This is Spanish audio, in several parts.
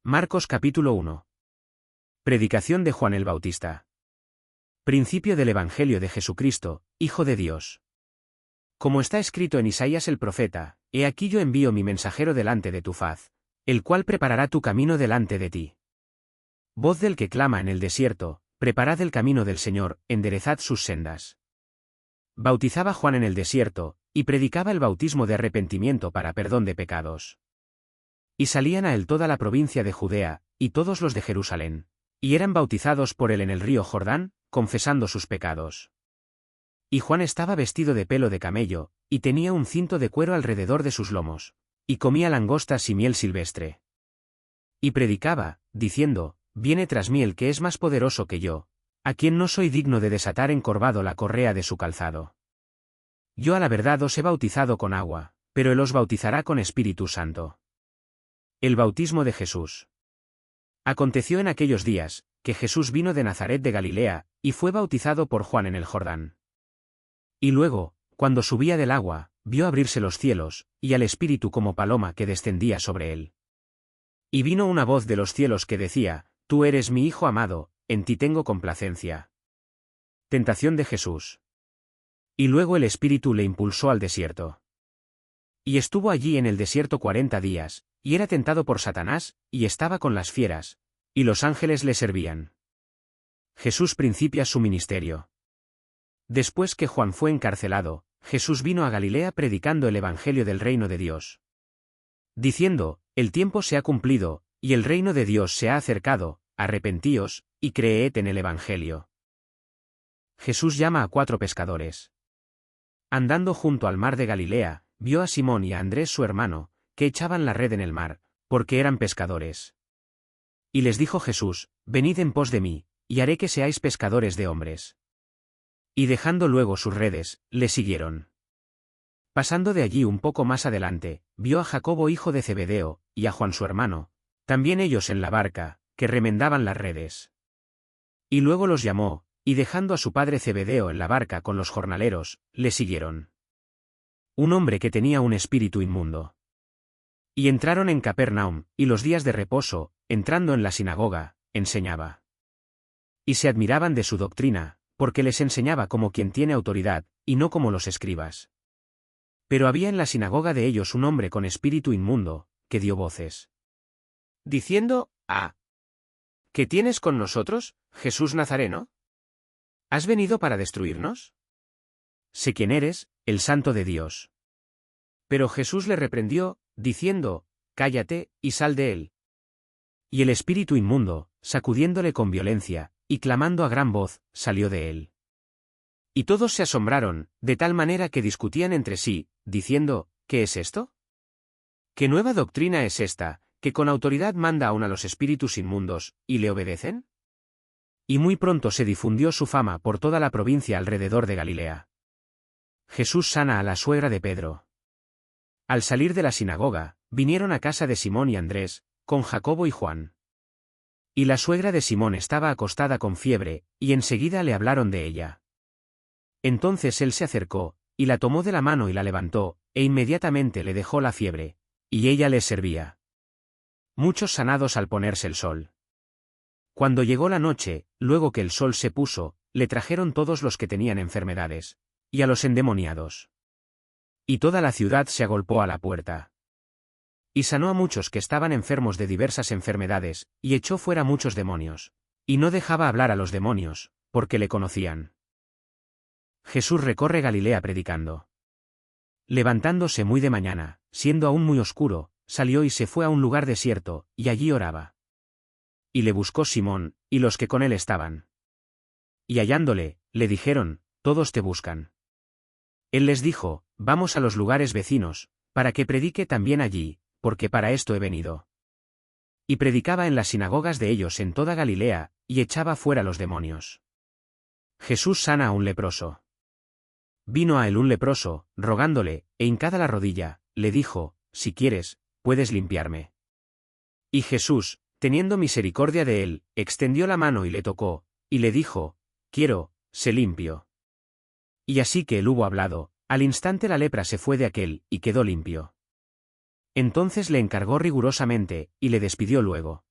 Marcos capítulo 1. Predicación de Juan el Bautista. Principio del Evangelio de Jesucristo, Hijo de Dios. Como está escrito en Isaías el profeta, he aquí yo envío mi mensajero delante de tu faz, el cual preparará tu camino delante de ti. Voz del que clama en el desierto, preparad el camino del Señor, enderezad sus sendas. Bautizaba Juan en el desierto, y predicaba el bautismo de arrepentimiento para perdón de pecados. Y salían a él toda la provincia de Judea, y todos los de Jerusalén, y eran bautizados por él en el río Jordán, confesando sus pecados. Y Juan estaba vestido de pelo de camello, y tenía un cinto de cuero alrededor de sus lomos, y comía langostas y miel silvestre. Y predicaba, diciendo, viene tras mí el que es más poderoso que yo, a quien no soy digno de desatar encorvado la correa de su calzado. Yo a la verdad os he bautizado con agua, pero él os bautizará con Espíritu Santo. El bautismo de Jesús. Aconteció en aquellos días, que Jesús vino de Nazaret de Galilea, y fue bautizado por Juan en el Jordán. Y luego, cuando subía del agua, vio abrirse los cielos, y al Espíritu como paloma que descendía sobre él. Y vino una voz de los cielos que decía, Tú eres mi Hijo amado, en ti tengo complacencia. Tentación de Jesús. Y luego el Espíritu le impulsó al desierto. Y estuvo allí en el desierto 40 días, y era tentado por Satanás, y estaba con las fieras, y los ángeles le servían. Jesús principia su ministerio. Después que Juan fue encarcelado, Jesús vino a Galilea predicando el Evangelio del reino de Dios. Diciendo, el tiempo se ha cumplido, y el reino de Dios se ha acercado, arrepentíos, y creed en el Evangelio. Jesús llama a 4 pescadores. Andando junto al mar de Galilea, vio a Simón y a Andrés su hermano, que echaban la red en el mar, porque eran pescadores. Y les dijo Jesús, venid en pos de mí, y haré que seáis pescadores de hombres. Y dejando luego sus redes, le siguieron. Pasando de allí un poco más adelante, vio a Jacobo hijo de Zebedeo, y a Juan su hermano, también ellos en la barca, que remendaban las redes. Y luego los llamó, y dejando a su padre Zebedeo en la barca con los jornaleros, le siguieron. Un hombre que tenía un espíritu inmundo. Y entraron en Capernaum, y los días de reposo, entrando en la sinagoga, enseñaba. Y se admiraban de su doctrina, porque les enseñaba como quien tiene autoridad, y no como los escribas. Pero había en la sinagoga de ellos un hombre con espíritu inmundo, que dio voces. Diciendo, ¿qué tienes con nosotros, Jesús Nazareno? ¿Has venido para destruirnos? Sé quién eres, el Santo de Dios. Pero Jesús le reprendió, diciendo, cállate, y sal de él. Y el espíritu inmundo, sacudiéndole con violencia, y clamando a gran voz, salió de él. Y todos se asombraron, de tal manera que discutían entre sí, diciendo, ¿qué es esto? ¿Qué nueva doctrina es esta, que con autoridad manda aún a los espíritus inmundos, y le obedecen? Y muy pronto se difundió su fama por toda la provincia alrededor de Galilea. Jesús sana a la suegra de Pedro. Al salir de la sinagoga, vinieron a casa de Simón y Andrés, con Jacobo y Juan. Y la suegra de Simón estaba acostada con fiebre, y enseguida le hablaron de ella. Entonces él se acercó, y la tomó de la mano y la levantó, e inmediatamente le dejó la fiebre, y ella les servía. Muchos sanados al ponerse el sol. Cuando llegó la noche, luego que el sol se puso, le trajeron todos los que tenían enfermedades, y a los endemoniados. Y toda la ciudad se agolpó a la puerta. Y sanó a muchos que estaban enfermos de diversas enfermedades, y echó fuera muchos demonios. Y no dejaba hablar a los demonios, porque le conocían. Jesús recorre Galilea predicando. Levantándose muy de mañana, siendo aún muy oscuro, salió y se fue a un lugar desierto, y allí oraba. Y le buscó Simón, y los que con él estaban. Y hallándole, le dijeron, todos te buscan. Él les dijo, vamos a los lugares vecinos, para que predique también allí, porque para esto he venido. Y predicaba en las sinagogas de ellos en toda Galilea, y echaba fuera los demonios. Jesús sana a un leproso. Vino a él un leproso, rogándole, e hincada la rodilla, le dijo, si quieres, puedes limpiarme. Y Jesús, teniendo misericordia de él, extendió la mano y le tocó, y le dijo, quiero, sé limpio. Y así que él hubo hablado, al instante la lepra se fue de aquél, y quedó limpio. Entonces le encargó rigurosamente, y le despidió luego.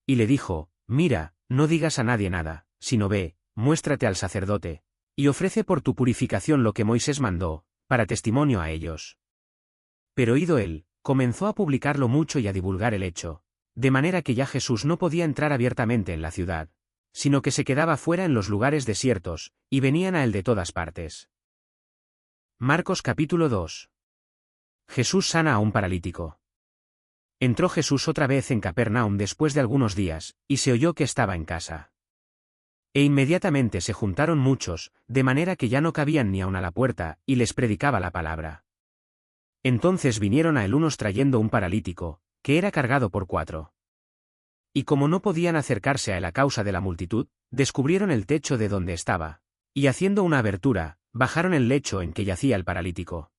y le dijo, mira, no digas a nadie nada, sino ve, muéstrate al sacerdote, y ofrece por tu purificación lo que Moisés mandó, para testimonio a ellos. Pero ido él, comenzó a publicarlo mucho y a divulgar el hecho, de manera que ya Jesús no podía entrar abiertamente en la ciudad, sino que se quedaba fuera en los lugares desiertos, y venían a él de todas partes. Marcos capítulo 2. Jesús sana a un paralítico. Entró Jesús otra vez en Capernaum después de algunos días, y se oyó que estaba en casa. E inmediatamente se juntaron muchos, de manera que ya no cabían ni aun a la puerta, y les predicaba la palabra. Entonces vinieron a él unos trayendo un paralítico, que era cargado por 4. Y como no podían acercarse a él a causa de la multitud, descubrieron el techo de donde estaba, y haciendo una abertura, bajaron el lecho en que yacía el paralítico.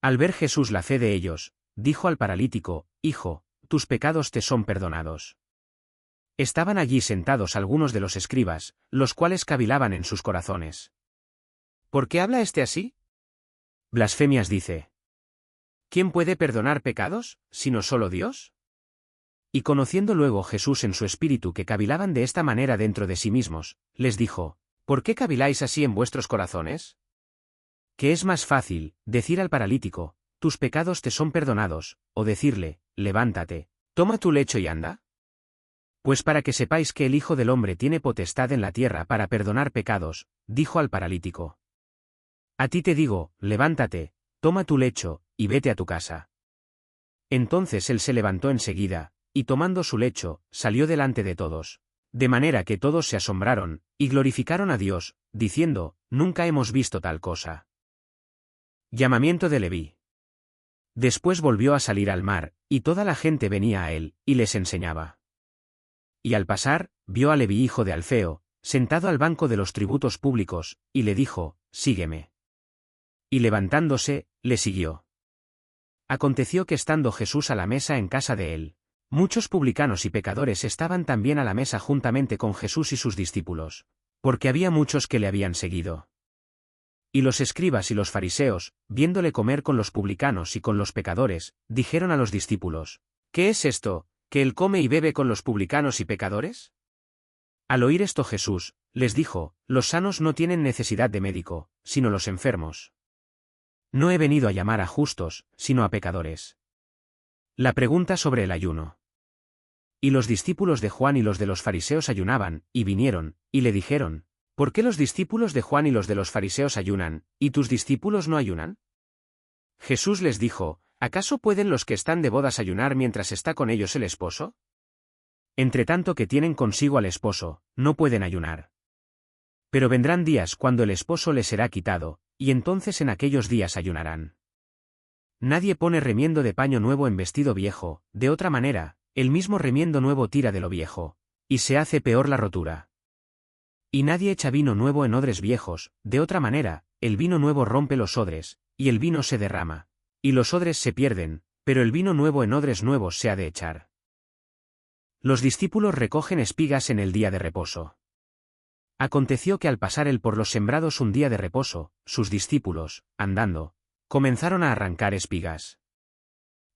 Al ver Jesús la fe de ellos, dijo al paralítico, Hijo, tus pecados te son perdonados. Estaban allí sentados algunos de los escribas, los cuales cavilaban en sus corazones. ¿Por qué habla este así? Blasfemias dice. ¿Quién puede perdonar pecados, sino solo Dios? Y conociendo luego Jesús en su espíritu que cavilaban de esta manera dentro de sí mismos, les dijo, ¿por qué caviláis así en vuestros corazones? ¿Qué es más fácil, decir al paralítico, tus pecados te son perdonados, o decirle, levántate, toma tu lecho y anda? Pues para que sepáis que el Hijo del Hombre tiene potestad en la tierra para perdonar pecados, dijo al paralítico. A ti te digo, levántate, toma tu lecho, y vete a tu casa. Entonces él se levantó enseguida, y tomando su lecho, salió delante de todos, de manera que todos se asombraron, y glorificaron a Dios, diciendo, nunca hemos visto tal cosa. Llamamiento de Leví. Después volvió a salir al mar, y toda la gente venía a él, y les enseñaba. Y al pasar, vio a Leví hijo de Alfeo, sentado al banco de los tributos públicos, y le dijo, sígueme. Y levantándose, le siguió. Aconteció que estando Jesús a la mesa en casa de él, muchos publicanos y pecadores estaban también a la mesa juntamente con Jesús y sus discípulos, porque había muchos que le habían seguido. Y los escribas y los fariseos, viéndole comer con los publicanos y con los pecadores, dijeron a los discípulos, ¿qué es esto, que él come y bebe con los publicanos y pecadores? Al oír esto Jesús, les dijo, los sanos no tienen necesidad de médico, sino los enfermos. No he venido a llamar a justos, sino a pecadores. La pregunta sobre el ayuno. Y los discípulos de Juan y los de los fariseos ayunaban, y vinieron, y le dijeron, ¿por qué los discípulos de Juan y los de los fariseos ayunan, y tus discípulos no ayunan? Jesús les dijo, ¿acaso pueden los que están de bodas ayunar mientras está con ellos el esposo? Entre tanto que tienen consigo al esposo, no pueden ayunar. Pero vendrán días cuando el esposo les será quitado, y entonces en aquellos días ayunarán. Nadie pone remiendo de paño nuevo en vestido viejo, de otra manera, el mismo remiendo nuevo tira de lo viejo, y se hace peor la rotura. Y nadie echa vino nuevo en odres viejos, de otra manera, el vino nuevo rompe los odres, y el vino se derrama, y los odres se pierden, pero el vino nuevo en odres nuevos se ha de echar. Los discípulos recogen espigas en el día de reposo. Aconteció que al pasar él por los sembrados un día de reposo, sus discípulos, andando, comenzaron a arrancar espigas.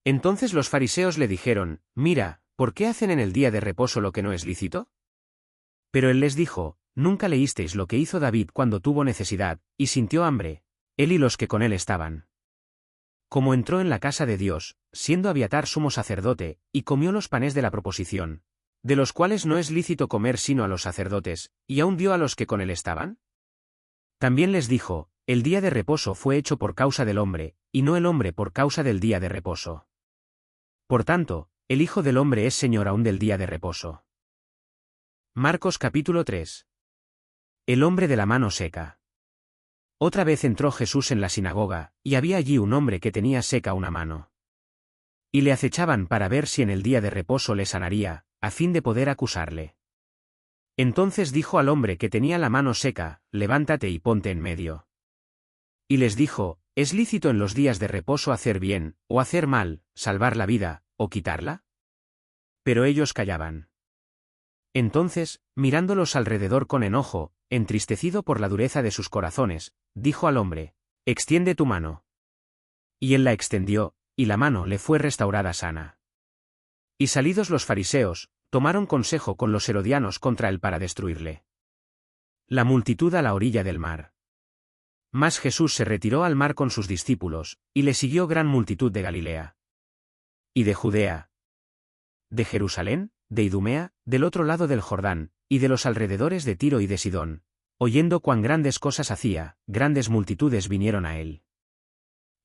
Entonces los fariseos le dijeron, mira, ¿por qué hacen en el día de reposo lo que no es lícito? Pero él les dijo, ¿nunca leísteis lo que hizo David cuando tuvo necesidad, y sintió hambre, él y los que con él estaban? Como entró en la casa de Dios, siendo Abiatar sumo sacerdote, y comió los panes de la proposición, de los cuales no es lícito comer sino a los sacerdotes, y aun dio a los que con él estaban. También les dijo, el día de reposo fue hecho por causa del hombre, y no el hombre por causa del día de reposo. Por tanto, el Hijo del Hombre es Señor aún del día de reposo. Marcos capítulo 3. El hombre de la mano seca. Otra vez entró Jesús en la sinagoga, y había allí un hombre que tenía seca una mano. Y le acechaban para ver si en el día de reposo le sanaría, a fin de poder acusarle. Entonces dijo al hombre que tenía la mano seca, levántate y ponte en medio. Y les dijo, ¿es lícito en los días de reposo hacer bien, o hacer mal, salvar la vida, o quitarla? Pero ellos callaban. Entonces, mirándolos alrededor con enojo, entristecido por la dureza de sus corazones, dijo al hombre, extiende tu mano. Y él la extendió, y la mano le fue restaurada sana. Y salidos los fariseos, tomaron consejo con los herodianos contra él para destruirle. La multitud a la orilla del mar. Mas Jesús se retiró al mar con sus discípulos, y le siguió gran multitud de Galilea. Y de Judea, de Jerusalén, de Idumea, del otro lado del Jordán, y de los alrededores de Tiro y de Sidón. Oyendo cuán grandes cosas hacía, grandes multitudes vinieron a él.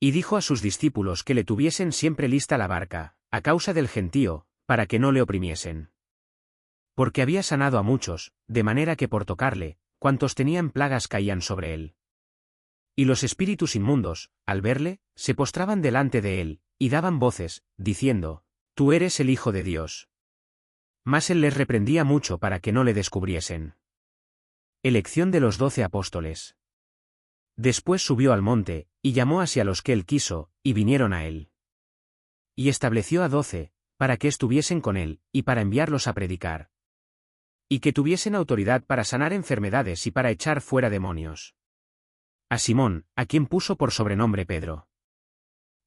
Y dijo a sus discípulos que le tuviesen siempre lista la barca, a causa del gentío, para que no le oprimiesen. Porque había sanado a muchos, de manera que por tocarle, cuantos tenían plagas caían sobre él. Y los espíritus inmundos, al verle, se postraban delante de él, y daban voces, diciendo: Tú eres el Hijo de Dios. Mas él les reprendía mucho para que no le descubriesen. Elección de los 12 apóstoles. Después subió al monte, y llamó hacia los que él quiso, y vinieron a él. Y estableció a 12, para que estuviesen con él, y para enviarlos a predicar. Y que tuviesen autoridad para sanar enfermedades y para echar fuera demonios. A Simón, a quien puso por sobrenombre Pedro.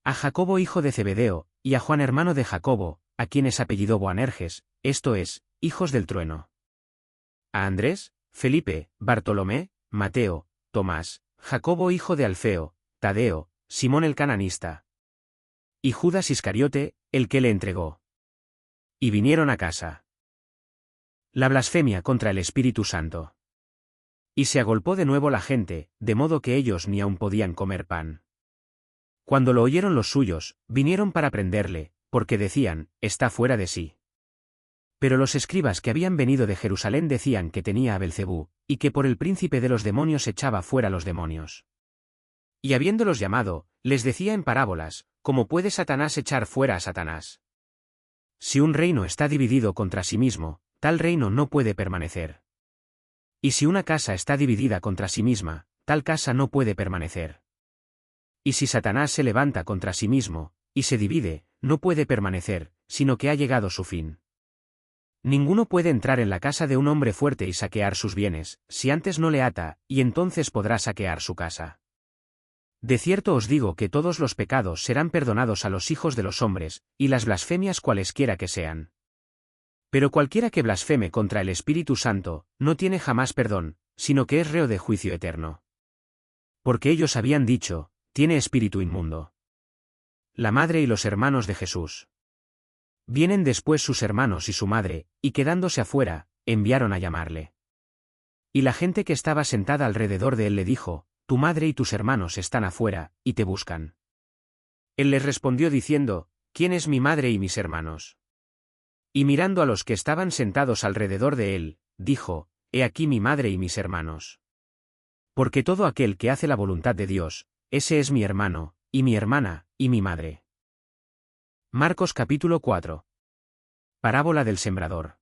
A Jacobo hijo de Zebedeo, y a Juan hermano de Jacobo, a quien es apellido Boanerges, esto es, hijos del trueno. A Andrés, Felipe, Bartolomé, Mateo, Tomás, Jacobo hijo de Alfeo, Tadeo, Simón el cananista. Y Judas Iscariote, el que le entregó. Y vinieron a casa. La blasfemia contra el Espíritu Santo. Y se agolpó de nuevo la gente, de modo que ellos ni aun podían comer pan. Cuando lo oyeron los suyos, vinieron para prenderle, porque decían: está fuera de sí. Pero los escribas que habían venido de Jerusalén decían que tenía a Belcebú, y que por el príncipe de los demonios echaba fuera los demonios. Y habiéndolos llamado, les decía en parábolas: ¿cómo puede Satanás echar fuera a Satanás? Si un reino está dividido contra sí mismo, tal reino no puede permanecer. Y si una casa está dividida contra sí misma, tal casa no puede permanecer. Y si Satanás se levanta contra sí mismo, y se divide, no puede permanecer, sino que ha llegado su fin. Ninguno puede entrar en la casa de un hombre fuerte y saquear sus bienes, si antes no le ata, y entonces podrá saquear su casa. De cierto os digo que todos los pecados serán perdonados a los hijos de los hombres, y las blasfemias cualesquiera que sean. Pero cualquiera que blasfeme contra el Espíritu Santo, no tiene jamás perdón, sino que es reo de juicio eterno. Porque ellos habían dicho: tiene espíritu inmundo. La madre y los hermanos de Jesús. Vienen después sus hermanos y su madre, y quedándose afuera, enviaron a llamarle. Y la gente que estaba sentada alrededor de él le dijo: tu madre y tus hermanos están afuera, y te buscan. Él les respondió diciendo: ¿quién es mi madre y mis hermanos? Y mirando a los que estaban sentados alrededor de él, dijo: he aquí mi madre y mis hermanos. Porque todo aquel que hace la voluntad de Dios, ese es mi hermano, y mi hermana, y mi madre. Marcos capítulo 4. Parábola del sembrador.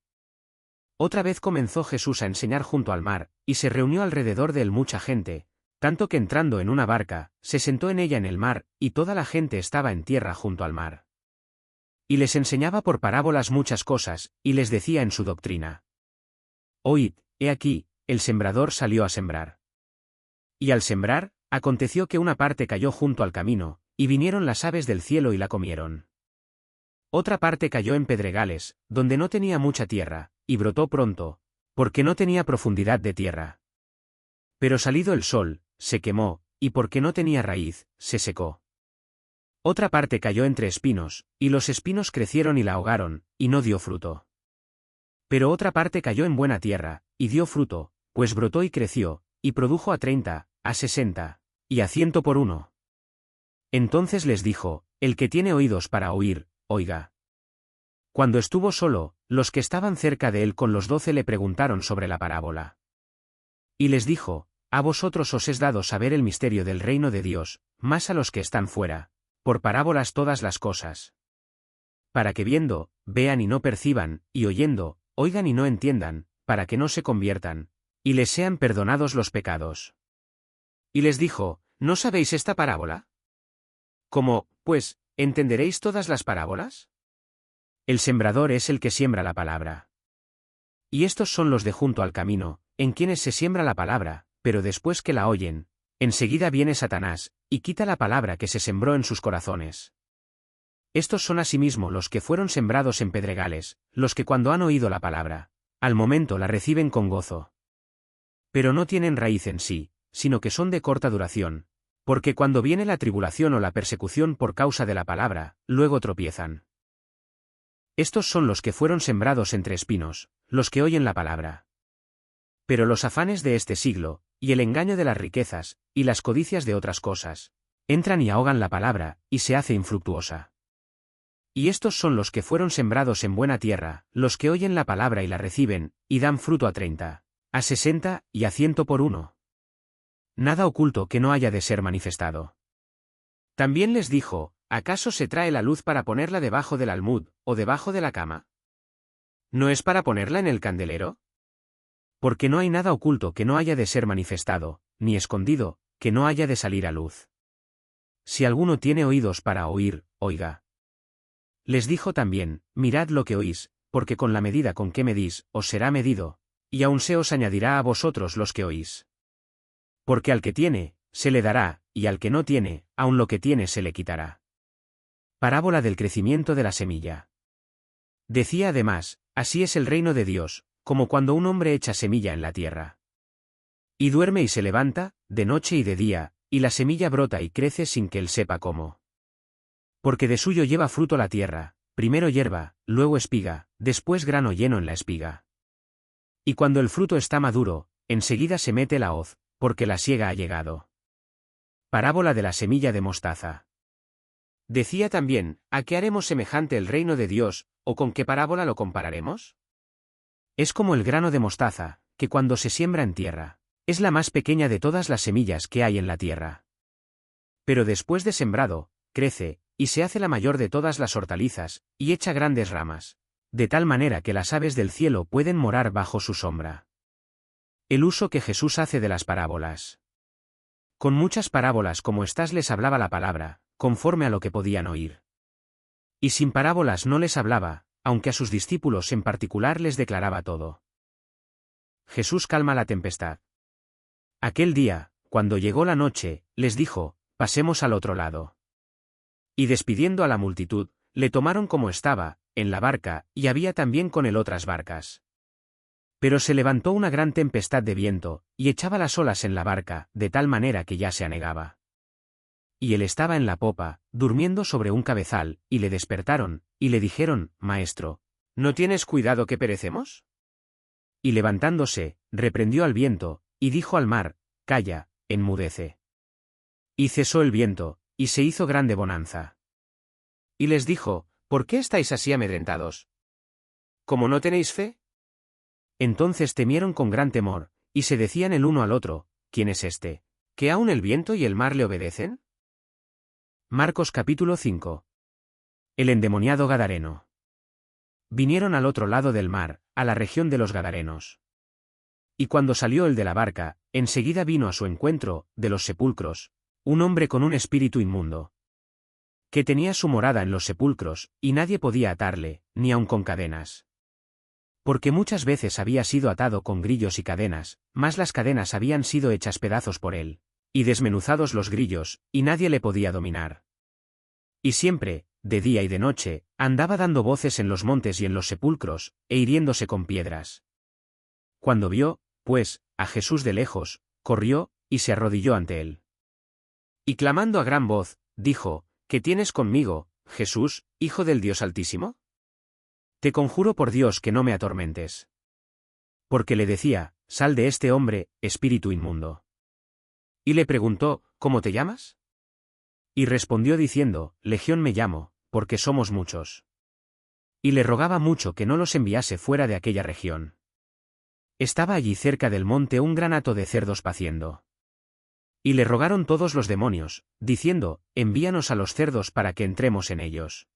Otra vez comenzó Jesús a enseñar junto al mar, y se reunió alrededor de él mucha gente, tanto que entrando en una barca, se sentó en ella en el mar, y toda la gente estaba en tierra junto al mar. Y les enseñaba por parábolas muchas cosas, y les decía en su doctrina: oíd, he aquí, el sembrador salió a sembrar. Y al sembrar, aconteció que una parte cayó junto al camino, y vinieron las aves del cielo y la comieron. Otra parte cayó en pedregales, donde no tenía mucha tierra, y brotó pronto, porque no tenía profundidad de tierra. Pero salido el sol, se quemó, y porque no tenía raíz, se secó. Otra parte cayó entre espinos, y los espinos crecieron y la ahogaron, y no dio fruto. Pero otra parte cayó en buena tierra, y dio fruto, pues brotó y creció, y produjo a 30, a 60, y a 100 por uno. Entonces les dijo: el que tiene oídos para oír, oiga. Cuando estuvo solo, los que estaban cerca de él con los 12 le preguntaron sobre la parábola. Y les dijo: a vosotros os es dado saber el misterio del reino de Dios, más a los que están fuera, por parábolas todas las cosas. Para que viendo, vean y no perciban, y oyendo, oigan y no entiendan, para que no se conviertan, y les sean perdonados los pecados. Y les dijo: ¿no sabéis esta parábola? ¿Cómo, pues, entenderéis todas las parábolas? El sembrador es el que siembra la palabra. Y estos son los de junto al camino, en quienes se siembra la palabra, pero después que la oyen, enseguida viene Satanás, y quita la palabra que se sembró en sus corazones. Estos son asimismo los que fueron sembrados en pedregales, los que cuando han oído la palabra, al momento la reciben con gozo. Pero no tienen raíz en sí, sino que son de corta duración, porque cuando viene la tribulación o la persecución por causa de la palabra, luego tropiezan. Estos son los que fueron sembrados entre espinos, los que oyen la palabra. Pero los afanes de este siglo, y el engaño de las riquezas, y las codicias de otras cosas, entran y ahogan la palabra, y se hace infructuosa. Y estos son los que fueron sembrados en buena tierra, los que oyen la palabra y la reciben, y dan fruto a 30, a 60, y a 100 por uno. Nada oculto que no haya de ser manifestado. También les dijo, ¿acaso se trae la luz para ponerla debajo del almud, o debajo de la cama? ¿No es para ponerla en el candelero? Porque no hay nada oculto que no haya de ser manifestado, ni escondido, que no haya de salir a luz. Si alguno tiene oídos para oír, oiga. Les dijo también, mirad lo que oís, porque con la medida con que medís, os será medido, y aun se os añadirá a vosotros los que oís. Porque al que tiene, se le dará, y al que no tiene, aun lo que tiene se le quitará. Parábola del crecimiento de la semilla. Decía además, así es el reino de Dios, como cuando un hombre echa semilla en la tierra. Y duerme y se levanta, de noche y de día, y la semilla brota y crece sin que él sepa cómo. Porque de suyo lleva fruto la tierra, primero hierba, luego espiga, después grano lleno en la espiga. Y cuando el fruto está maduro, enseguida se mete la hoz, porque la siega ha llegado. Parábola de la semilla de mostaza. Decía también, ¿a qué haremos semejante el reino de Dios, o con qué parábola lo compararemos? Es como el grano de mostaza, que cuando se siembra en tierra, es la más pequeña de todas las semillas que hay en la tierra. Pero después de sembrado, crece, y se hace la mayor de todas las hortalizas, y echa grandes ramas, de tal manera que las aves del cielo pueden morar bajo su sombra. El uso que Jesús hace de las parábolas. Con muchas parábolas como estas les hablaba la palabra, conforme a lo que podían oír. Y sin parábolas no les hablaba, aunque a sus discípulos en particular les declaraba todo. Jesús calma la tempestad. Aquel día, cuando llegó la noche, les dijo, pasemos al otro lado. Y despidiendo a la multitud, le tomaron como estaba, en la barca, y había también con él otras barcas. Pero se levantó una gran tempestad de viento, y echaba las olas en la barca, de tal manera que ya se anegaba. Y él estaba en la popa, durmiendo sobre un cabezal, y le despertaron, y le dijeron, Maestro, ¿no tienes cuidado que perecemos? Y levantándose, reprendió al viento, y dijo al mar, Calla, enmudece. Y cesó el viento, y se hizo grande bonanza. Y les dijo, ¿por qué estáis así amedrentados? ¿Cómo no tenéis fe? Entonces temieron con gran temor, y se decían el uno al otro, ¿quién es este, que aun el viento y el mar le obedecen? Marcos capítulo 5. El endemoniado Gadareno. Vinieron al otro lado del mar, a la región de los Gadarenos. Y cuando salió el de la barca, enseguida vino a su encuentro, de los sepulcros, un hombre con un espíritu inmundo, que tenía su morada en los sepulcros, y nadie podía atarle, ni aun con cadenas. Porque muchas veces había sido atado con grillos y cadenas, mas las cadenas habían sido hechas pedazos por él, y desmenuzados los grillos, y nadie le podía dominar. Y siempre, de día y de noche, andaba dando voces en los montes y en los sepulcros, e hiriéndose con piedras. Cuando vio, pues, a Jesús de lejos, corrió, y se arrodilló ante él. Y clamando a gran voz, dijo, ¿qué tienes conmigo, Jesús, Hijo del Dios Altísimo? Te conjuro por Dios que no me atormentes. Porque le decía, sal de este hombre, espíritu inmundo. Y le preguntó, ¿cómo te llamas? Y respondió diciendo, Legión me llamo, porque somos muchos. Y le rogaba mucho que no los enviase fuera de aquella región. Estaba allí cerca del monte un gran hato de cerdos paciendo. Y le rogaron todos los demonios, diciendo, envíanos a los cerdos para que entremos en ellos.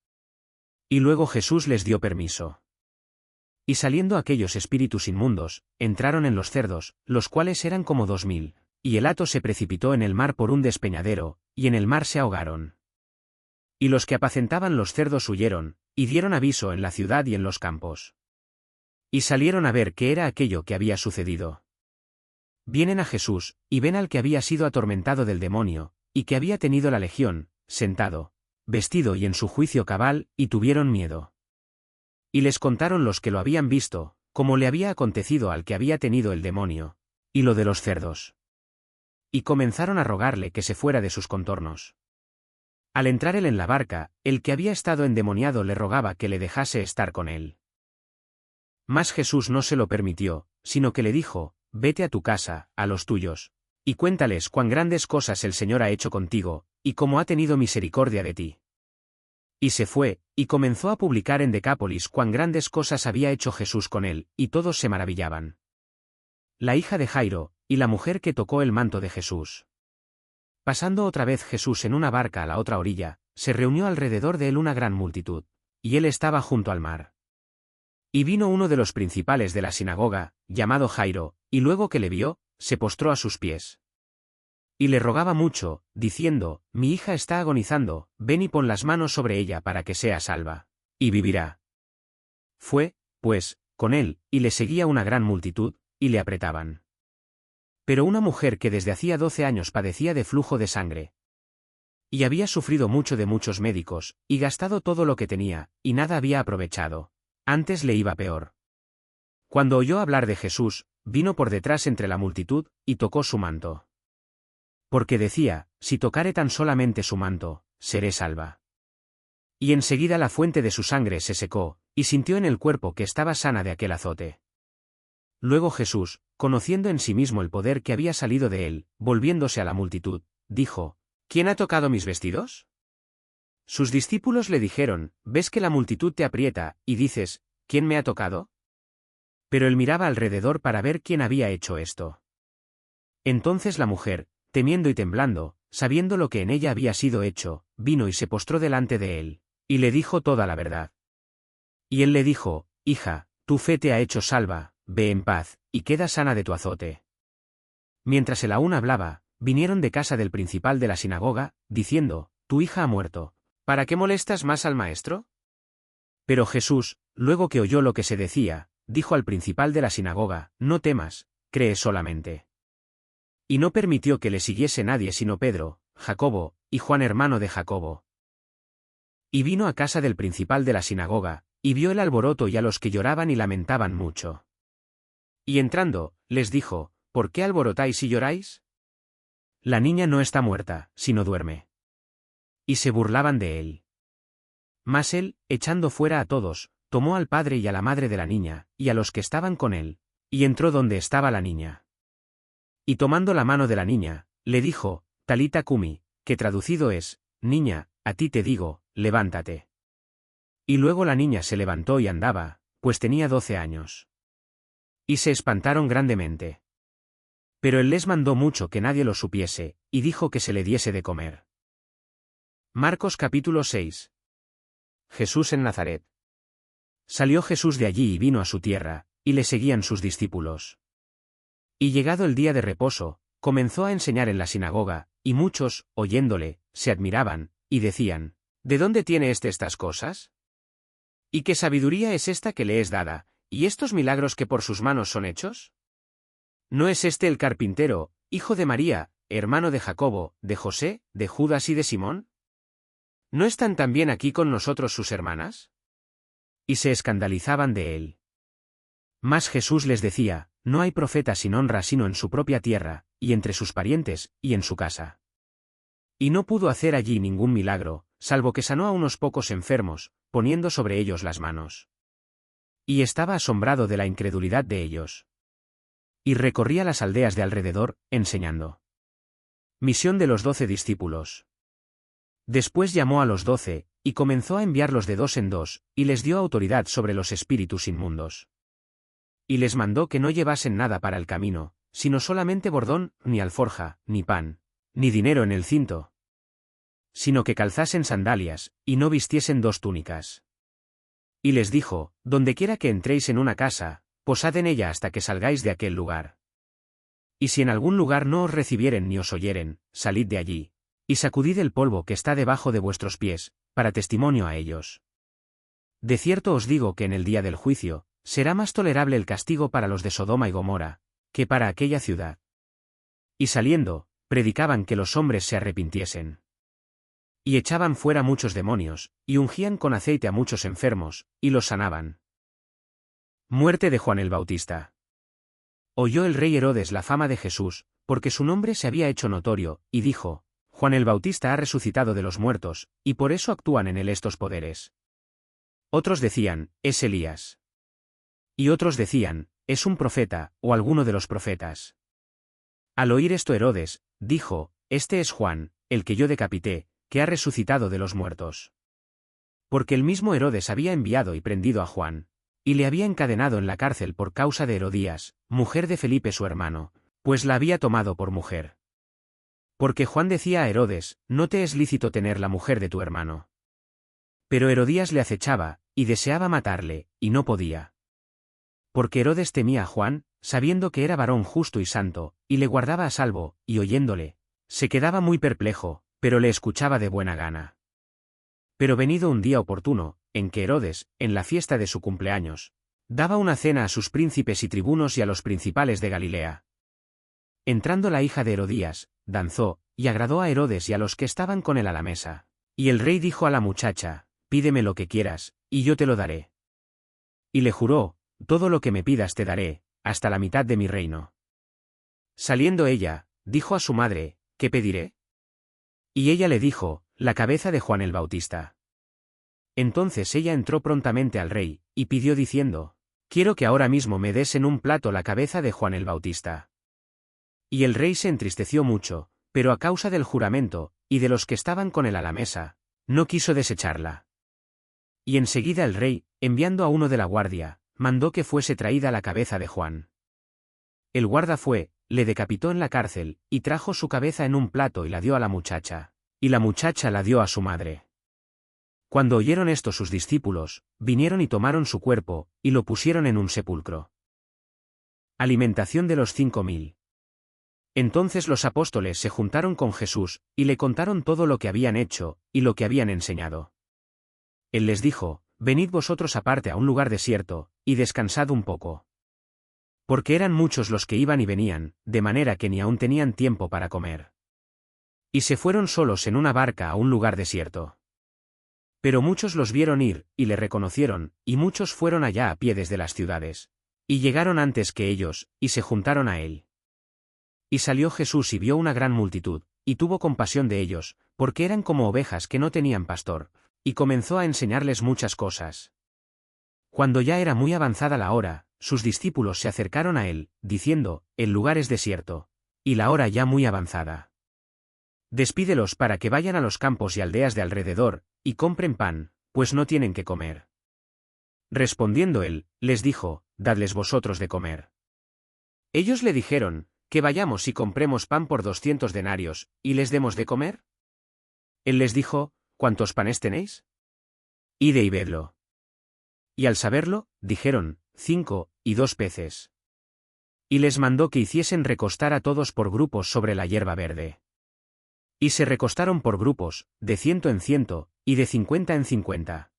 Y luego Jesús les dio permiso. Y saliendo aquellos espíritus inmundos, entraron en los cerdos, los cuales eran como 2000, y el hato se precipitó en el mar por un despeñadero, y en el mar se ahogaron. Y los que apacentaban los cerdos huyeron, y dieron aviso en la ciudad y en los campos. Y salieron a ver qué era aquello que había sucedido. Vienen a Jesús, y ven al que había sido atormentado del demonio, y que había tenido la legión, sentado, vestido y en su juicio cabal, y tuvieron miedo. Y les contaron los que lo habían visto, cómo le había acontecido al que había tenido el demonio, y lo de los cerdos. Y comenzaron a rogarle que se fuera de sus contornos. Al entrar él en la barca, el que había estado endemoniado le rogaba que le dejase estar con él. Mas Jesús no se lo permitió, sino que le dijo: vete a tu casa, a los tuyos, y cuéntales cuán grandes cosas el Señor ha hecho contigo, y cómo ha tenido misericordia de ti. Y se fue, y comenzó a publicar en Decápolis cuán grandes cosas había hecho Jesús con él, y todos se maravillaban. La hija de Jairo, y la mujer que tocó el manto de Jesús. Pasando otra vez Jesús en una barca a la otra orilla, se reunió alrededor de él una gran multitud, y él estaba junto al mar. Y vino uno de los principales de la sinagoga, llamado Jairo, y luego que le vio, se postró a sus pies. Y le rogaba mucho, diciendo: mi hija está agonizando, ven y pon las manos sobre ella para que sea salva, y vivirá. Fue, pues, con él, y le seguía una gran multitud, y le apretaban. Pero una mujer que desde hacía 12 años padecía de flujo de sangre, y había sufrido mucho de muchos médicos, y gastado todo lo que tenía, y nada había aprovechado, antes le iba peor. Cuando oyó hablar de Jesús, vino por detrás entre la multitud, y tocó su manto. Porque decía: si tocare tan solamente su manto, seré salva. Y enseguida la fuente de su sangre se secó, y sintió en el cuerpo que estaba sana de aquel azote. Luego Jesús, conociendo en sí mismo el poder que había salido de él, volviéndose a la multitud, dijo: ¿quién ha tocado mis vestidos? Sus discípulos le dijeron: ¿ves que la multitud te aprieta, y dices: ¿quién me ha tocado? Pero él miraba alrededor para ver quién había hecho esto. Entonces la mujer, temiendo y temblando, sabiendo lo que en ella había sido hecho, vino y se postró delante de él, y le dijo toda la verdad. Y él le dijo: hija, tu fe te ha hecho salva, ve en paz, y queda sana de tu azote. Mientras él aún hablaba, vinieron de casa del principal de la sinagoga, diciendo: tu hija ha muerto, ¿para qué molestas más al maestro? Pero Jesús, luego que oyó lo que se decía, dijo al principal de la sinagoga: no temas, cree solamente. Y no permitió que le siguiese nadie sino Pedro, Jacobo, y Juan hermano de Jacobo. Y vino a casa del principal de la sinagoga, y vio el alboroto y a los que lloraban y lamentaban mucho. Y entrando, les dijo: ¿por qué alborotáis y lloráis? La niña no está muerta, sino duerme. Y se burlaban de él. Mas él, echando fuera a todos, tomó al padre y a la madre de la niña, y a los que estaban con él, y entró donde estaba la niña. Y tomando la mano de la niña, le dijo: Talita cumi, que traducido es: niña, a ti te digo, levántate. Y luego la niña se levantó y andaba, pues tenía 12 años. Y se espantaron grandemente. Pero él les mandó mucho que nadie lo supiese, y dijo que se le diese de comer. Marcos capítulo 6. Jesús en Nazaret. Salió Jesús de allí y vino a su tierra, y le seguían sus discípulos. Y llegado el día de reposo, comenzó a enseñar en la sinagoga, y muchos, oyéndole, se admiraban, y decían: ¿de dónde tiene estas cosas? ¿Y qué sabiduría es esta que le es dada, y estos milagros que por sus manos son hechos? ¿No es este el carpintero, hijo de María, hermano de Jacobo, de José, de Judas y de Simón? ¿No están también aquí con nosotros sus hermanas? Y se escandalizaban de él. Mas Jesús les decía: no hay profeta sin honra sino en su propia tierra, y entre sus parientes, y en su casa. Y no pudo hacer allí ningún milagro, salvo que sanó a unos pocos enfermos, poniendo sobre ellos las manos. Y estaba asombrado de la incredulidad de ellos. Y recorría las aldeas de alrededor, enseñando. Misión de los 12 discípulos. Después llamó a los 12, y comenzó a enviarlos de 2 en 2, y les dio autoridad sobre los espíritus inmundos. Y les mandó que no llevasen nada para el camino, sino solamente bordón, ni alforja, ni pan, ni dinero en el cinto, sino que calzasen sandalias, y no vistiesen 2 túnicas. Y les dijo: dondequiera que entréis en una casa, posad en ella hasta que salgáis de aquel lugar. Y si en algún lugar no os recibieren ni os oyeren, salid de allí, y sacudid el polvo que está debajo de vuestros pies, para testimonio a ellos. De cierto os digo que en el día del juicio, será más tolerable el castigo para los de Sodoma y Gomorra, que para aquella ciudad. Y saliendo, predicaban que los hombres se arrepintiesen. Y echaban fuera muchos demonios, y ungían con aceite a muchos enfermos, y los sanaban. Muerte de Juan el Bautista. Oyó el rey Herodes la fama de Jesús, porque su nombre se había hecho notorio, y dijo: Juan el Bautista ha resucitado de los muertos, y por eso actúan en él estos poderes. Otros decían: es Elías. Y otros decían: es un profeta, o alguno de los profetas. Al oír esto Herodes, dijo: este es Juan, el que yo decapité, que ha resucitado de los muertos. Porque el mismo Herodes había enviado y prendido a Juan, y le había encadenado en la cárcel por causa de Herodías, mujer de Felipe su hermano, pues la había tomado por mujer. Porque Juan decía a Herodes: no te es lícito tener la mujer de tu hermano. Pero Herodías le acechaba, y deseaba matarle, y no podía. Porque Herodes temía a Juan, sabiendo que era varón justo y santo, y le guardaba a salvo, y oyéndole, se quedaba muy perplejo, pero le escuchaba de buena gana. Pero venido un día oportuno, en que Herodes, en la fiesta de su cumpleaños, daba una cena a sus príncipes y tribunos y a los principales de Galilea. Entrando la hija de Herodías, danzó, y agradó a Herodes y a los que estaban con él a la mesa. Y el rey dijo a la muchacha: pídeme lo que quieras, y yo te lo daré. Y le juró: todo lo que me pidas te daré, hasta la mitad de mi reino. Saliendo ella, dijo a su madre: ¿qué pediré? Y ella le dijo: la cabeza de Juan el Bautista. Entonces ella entró prontamente al rey, y pidió diciendo: quiero que ahora mismo me des en un plato la cabeza de Juan el Bautista. Y el rey se entristeció mucho, pero a causa del juramento, y de los que estaban con él a la mesa, no quiso desecharla. Y enseguida el rey, enviando a uno de la guardia, mandó que fuese traída la cabeza de Juan. El guarda fue, le decapitó en la cárcel, y trajo su cabeza en un plato y la dio a la muchacha, y la muchacha la dio a su madre. Cuando oyeron esto sus discípulos, vinieron y tomaron su cuerpo, y lo pusieron en un sepulcro. Alimentación de los 5000. Entonces los apóstoles se juntaron con Jesús, y le contaron todo lo que habían hecho, y lo que habían enseñado. Él les dijo: venid vosotros aparte a un lugar desierto, y descansad un poco. Porque eran muchos los que iban y venían, de manera que ni aún tenían tiempo para comer. Y se fueron solos en una barca a un lugar desierto. Pero muchos los vieron ir, y le reconocieron, y muchos fueron allá a pie desde las ciudades. Y llegaron antes que ellos, y se juntaron a él. Y salió Jesús y vio una gran multitud, y tuvo compasión de ellos, porque eran como ovejas que no tenían pastor, y comenzó a enseñarles muchas cosas. Cuando ya era muy avanzada la hora, sus discípulos se acercaron a él, diciendo: el lugar es desierto, y la hora ya muy avanzada. Despídelos para que vayan a los campos y aldeas de alrededor, y compren pan, pues no tienen que comer. Respondiendo él, les dijo: dadles vosotros de comer. Ellos le dijeron: que vayamos y compremos pan por 200 denarios, y les demos de comer. Él les dijo: ¿cuántos panes tenéis? Ide y vedlo. Y al saberlo, dijeron: 5, y 2 peces. Y les mandó que hiciesen recostar a todos por grupos sobre la hierba verde. Y se recostaron por grupos, de 100 en 100, y de 50 en 50.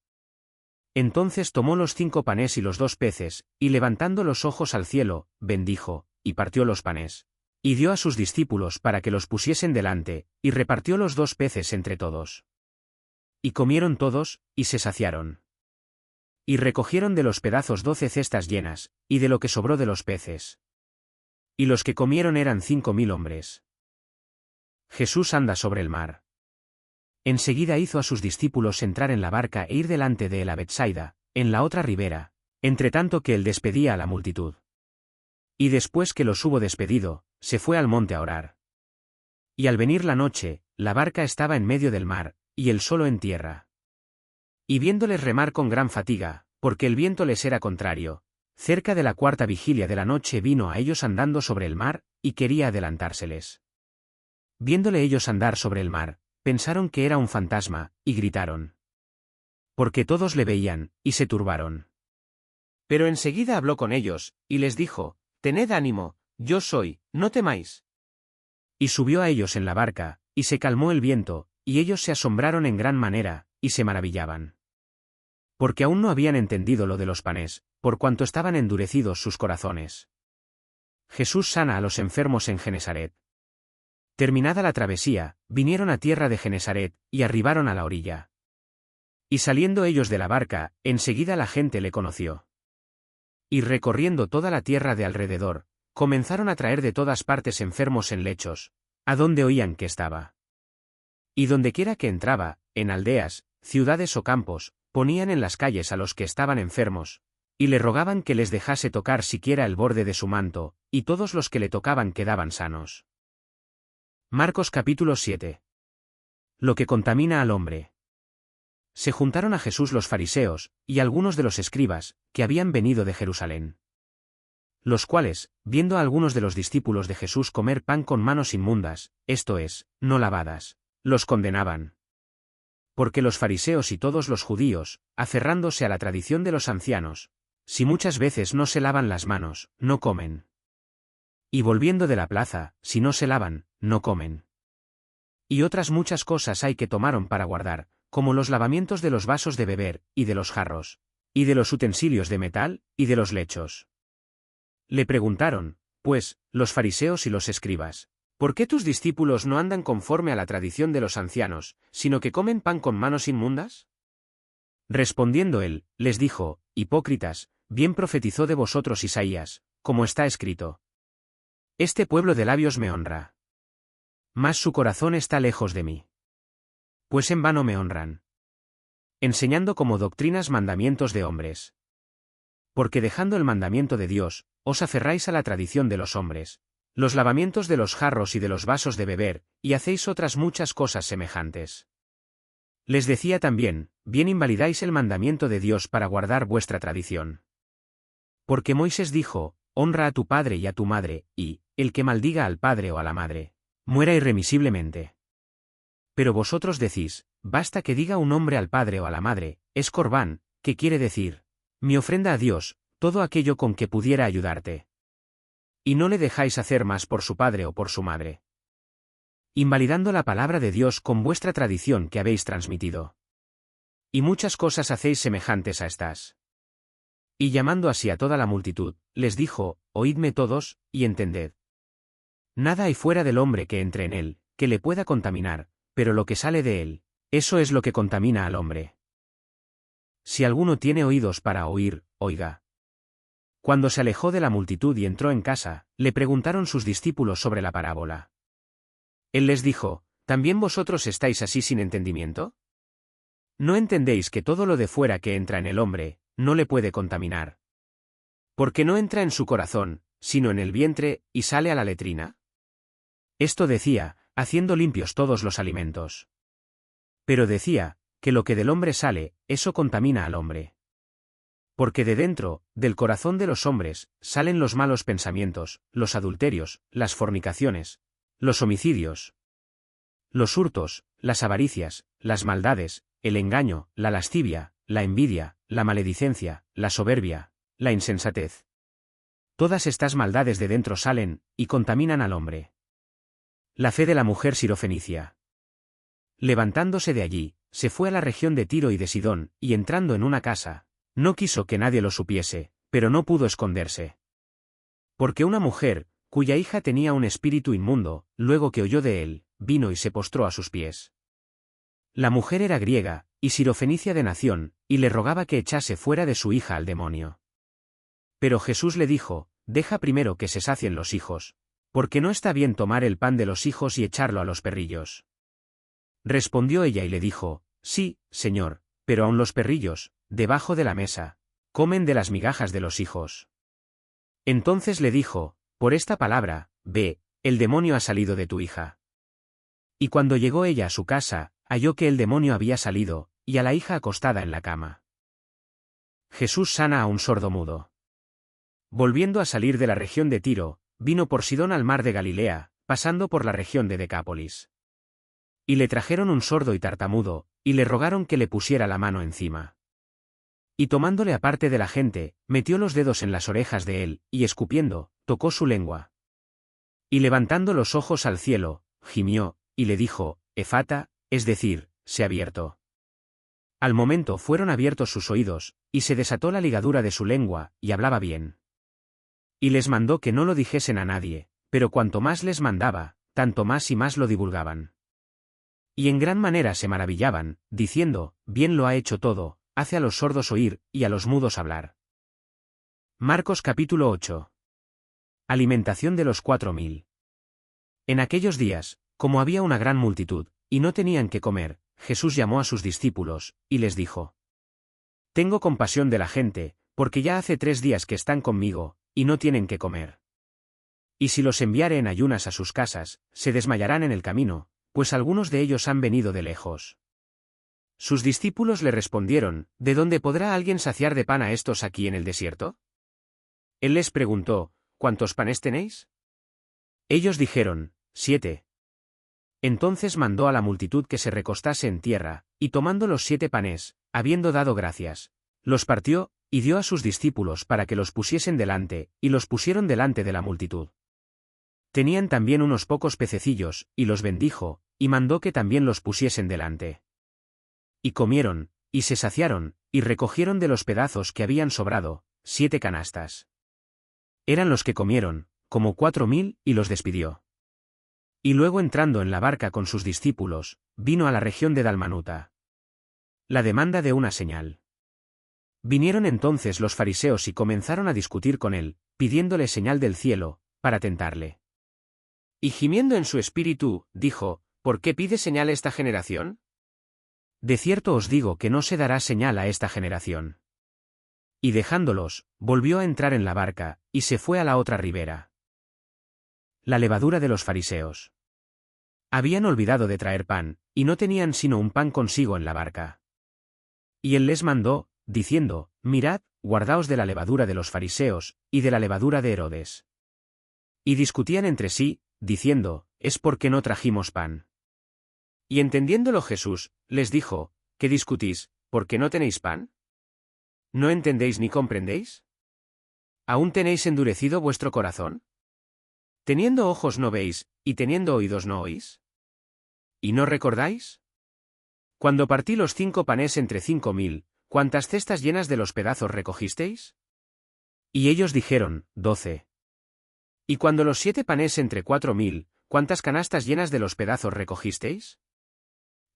Entonces tomó los 5 panes y los 2 peces, y levantando los ojos al cielo, bendijo, y partió los panes. Y dio a sus discípulos para que los pusiesen delante, y repartió los 2 peces entre todos. Y comieron todos, y se saciaron. Y recogieron de los pedazos 12 cestas llenas, y de lo que sobró de los peces. Y los que comieron eran 5000 hombres. Jesús anda sobre el mar. Enseguida hizo a sus discípulos entrar en la barca e ir delante de él a Betsaida, en la otra ribera, entre tanto que él despedía a la multitud. Y después que los hubo despedido, se fue al monte a orar. Y al venir la noche, la barca estaba en medio del mar, y él solo en tierra. Y viéndoles remar con gran fatiga, porque el viento les era contrario, cerca de la 4ª vigilia de la noche vino a ellos andando sobre el mar, y quería adelantárseles. Viéndole ellos andar sobre el mar, pensaron que era un fantasma, y gritaron. Porque todos le veían, y se turbaron. Pero enseguida habló con ellos, y les dijo: tened ánimo, yo soy, no temáis. Y subió a ellos en la barca, y se calmó el viento, y ellos se asombraron en gran manera, y se maravillaban. Porque aún no habían entendido lo de los panes, por cuanto estaban endurecidos sus corazones. Jesús sana a los enfermos en Genesaret. Terminada la travesía, vinieron a tierra de Genesaret, y arribaron a la orilla. Y saliendo ellos de la barca, enseguida la gente le conoció. Y recorriendo toda la tierra de alrededor, comenzaron a traer de todas partes enfermos en lechos, a donde oían que estaba. Y dondequiera que entraba, en aldeas, ciudades o campos, ponían en las calles a los que estaban enfermos, y le rogaban que les dejase tocar siquiera el borde de su manto, y todos los que le tocaban quedaban sanos. Marcos capítulo 7. Lo que contamina al hombre. Se juntaron a Jesús los fariseos, y algunos de los escribas, que habían venido de Jerusalén. Los cuales, viendo a algunos de los discípulos de Jesús comer pan con manos inmundas, esto es, no lavadas, los condenaban. Porque los fariseos y todos los judíos, aferrándose a la tradición de los ancianos, si muchas veces no se lavan las manos, no comen. Y volviendo de la plaza, si no se lavan, no comen. Y otras muchas cosas hay que tomaron para guardar, como los lavamientos de los vasos de beber, y de los jarros, y de los utensilios de metal, y de los lechos. Le preguntaron, pues, los fariseos y los escribas, ¿por qué tus discípulos no andan conforme a la tradición de los ancianos, sino que comen pan con manos inmundas? Respondiendo él, les dijo, hipócritas, bien profetizó de vosotros Isaías, como está escrito. Este pueblo de labios me honra, mas su corazón está lejos de mí. Pues en vano me honran, enseñando como doctrinas mandamientos de hombres. Porque dejando el mandamiento de Dios, os aferráis a la tradición de los hombres, los lavamientos de los jarros y de los vasos de beber, y hacéis otras muchas cosas semejantes. Les decía también, bien invalidáis el mandamiento de Dios para guardar vuestra tradición. Porque Moisés dijo, honra a tu padre y a tu madre, y, el que maldiga al padre o a la madre, muera irremisiblemente. Pero vosotros decís, basta que diga un hombre al padre o a la madre, es corbán, que quiere decir, mi ofrenda a Dios, todo aquello con que pudiera ayudarte. Y no le dejáis hacer más por su padre o por su madre, invalidando la palabra de Dios con vuestra tradición que habéis transmitido. Y muchas cosas hacéis semejantes a estas. Y llamando así a toda la multitud, les dijo, oídme todos, y entended. Nada hay fuera del hombre que entre en él, que le pueda contaminar, pero lo que sale de él, eso es lo que contamina al hombre. Si alguno tiene oídos para oír, oiga. Cuando se alejó de la multitud y entró en casa, le preguntaron sus discípulos sobre la parábola. Él les dijo, ¿también vosotros estáis así sin entendimiento? ¿No entendéis que todo lo de fuera que entra en el hombre, no le puede contaminar? Porque no entra en su corazón, sino en el vientre, y sale a la letrina. Esto decía, haciendo limpios todos los alimentos. Pero decía, que lo que del hombre sale, eso contamina al hombre. Porque de dentro, del corazón de los hombres, salen los malos pensamientos, los adulterios, las fornicaciones, los homicidios, los hurtos, las avaricias, las maldades, el engaño, la lascivia, la envidia, la maledicencia, la soberbia, la insensatez. Todas estas maldades de dentro salen, y contaminan al hombre. La fe de la mujer sirofenicia. Levantándose de allí, se fue a la región de Tiro y de Sidón, y entrando en una casa, no quiso que nadie lo supiese, pero no pudo esconderse. Porque una mujer, cuya hija tenía un espíritu inmundo, luego que oyó de él, vino y se postró a sus pies. La mujer era griega, y sirofenicia de nación, y le rogaba que echase fuera de su hija al demonio. Pero Jesús le dijo, deja primero que se sacien los hijos, porque no está bien tomar el pan de los hijos y echarlo a los perrillos. Respondió ella y le dijo, sí, Señor, pero aun los perrillos, debajo de la mesa, comen de las migajas de los hijos. Entonces le dijo, por esta palabra, ve, el demonio ha salido de tu hija. Y cuando llegó ella a su casa, halló que el demonio había salido, y a la hija acostada en la cama. Jesús sana a un sordomudo. Volviendo a salir de la región de Tiro, vino por Sidón al mar de Galilea, pasando por la región de Decápolis. Y le trajeron un sordo y tartamudo, y le rogaron que le pusiera la mano encima. Y tomándole aparte de la gente, metió los dedos en las orejas de él, y escupiendo, tocó su lengua. Y levantando los ojos al cielo, gimió, y le dijo, Efata, es decir, sé abierto. Al momento fueron abiertos sus oídos, y se desató la ligadura de su lengua, y hablaba bien. Y les mandó que no lo dijesen a nadie, pero cuanto más les mandaba, tanto más y más lo divulgaban. Y en gran manera se maravillaban, diciendo, bien lo ha hecho todo, hace a los sordos oír, y a los mudos hablar. Marcos capítulo 8. Alimentación de los 4000. En aquellos días, como había una gran multitud, y no tenían que comer, Jesús llamó a sus discípulos, y les dijo: Tengo compasión de la gente, porque ya hace 3 días que están conmigo, y no tienen que comer. Y si los enviare en ayunas a sus casas, se desmayarán en el camino, pues algunos de ellos han venido de lejos. Sus discípulos le respondieron: ¿De dónde podrá alguien saciar de pan a estos aquí en el desierto? Él les preguntó: ¿Cuántos panes tenéis? Ellos dijeron: 7. Entonces mandó a la multitud que se recostase en tierra, y tomando los 7 panes, habiendo dado gracias, los partió, y dio a sus discípulos para que los pusiesen delante, y los pusieron delante de la multitud. Tenían también unos pocos pececillos, y los bendijo, y mandó que también los pusiesen delante. Y comieron, y se saciaron, y recogieron de los pedazos que habían sobrado, 7 canastas. Eran los que comieron, como 4000, y los despidió. Y luego entrando en la barca con sus discípulos, vino a la región de Dalmanuta. La demanda de una señal. Vinieron entonces los fariseos y comenzaron a discutir con él, pidiéndole señal del cielo, para tentarle. Y gimiendo en su espíritu, dijo: ¿Por qué pide señal esta generación? De cierto os digo que no se dará señal a esta generación. Y dejándolos, volvió a entrar en la barca, y se fue a la otra ribera. La levadura de los fariseos. Habían olvidado de traer pan, y no tenían sino un pan consigo en la barca. Y él les mandó, diciendo: Mirad, guardaos de la levadura de los fariseos, y de la levadura de Herodes. Y discutían entre sí, diciendo: ¿Es porque no trajimos pan? Y entendiéndolo Jesús, les dijo: ¿Qué discutís, porque no tenéis pan? ¿No entendéis ni comprendéis? ¿Aún tenéis endurecido vuestro corazón? ¿Teniendo ojos no veis, y teniendo oídos no oís? ¿Y no recordáis? Cuando partí los 5 panes entre 5000, ¿cuántas cestas llenas de los pedazos recogisteis? Y ellos dijeron: 12. Y cuando los 7 panes entre 4000, ¿cuántas canastas llenas de los pedazos recogisteis?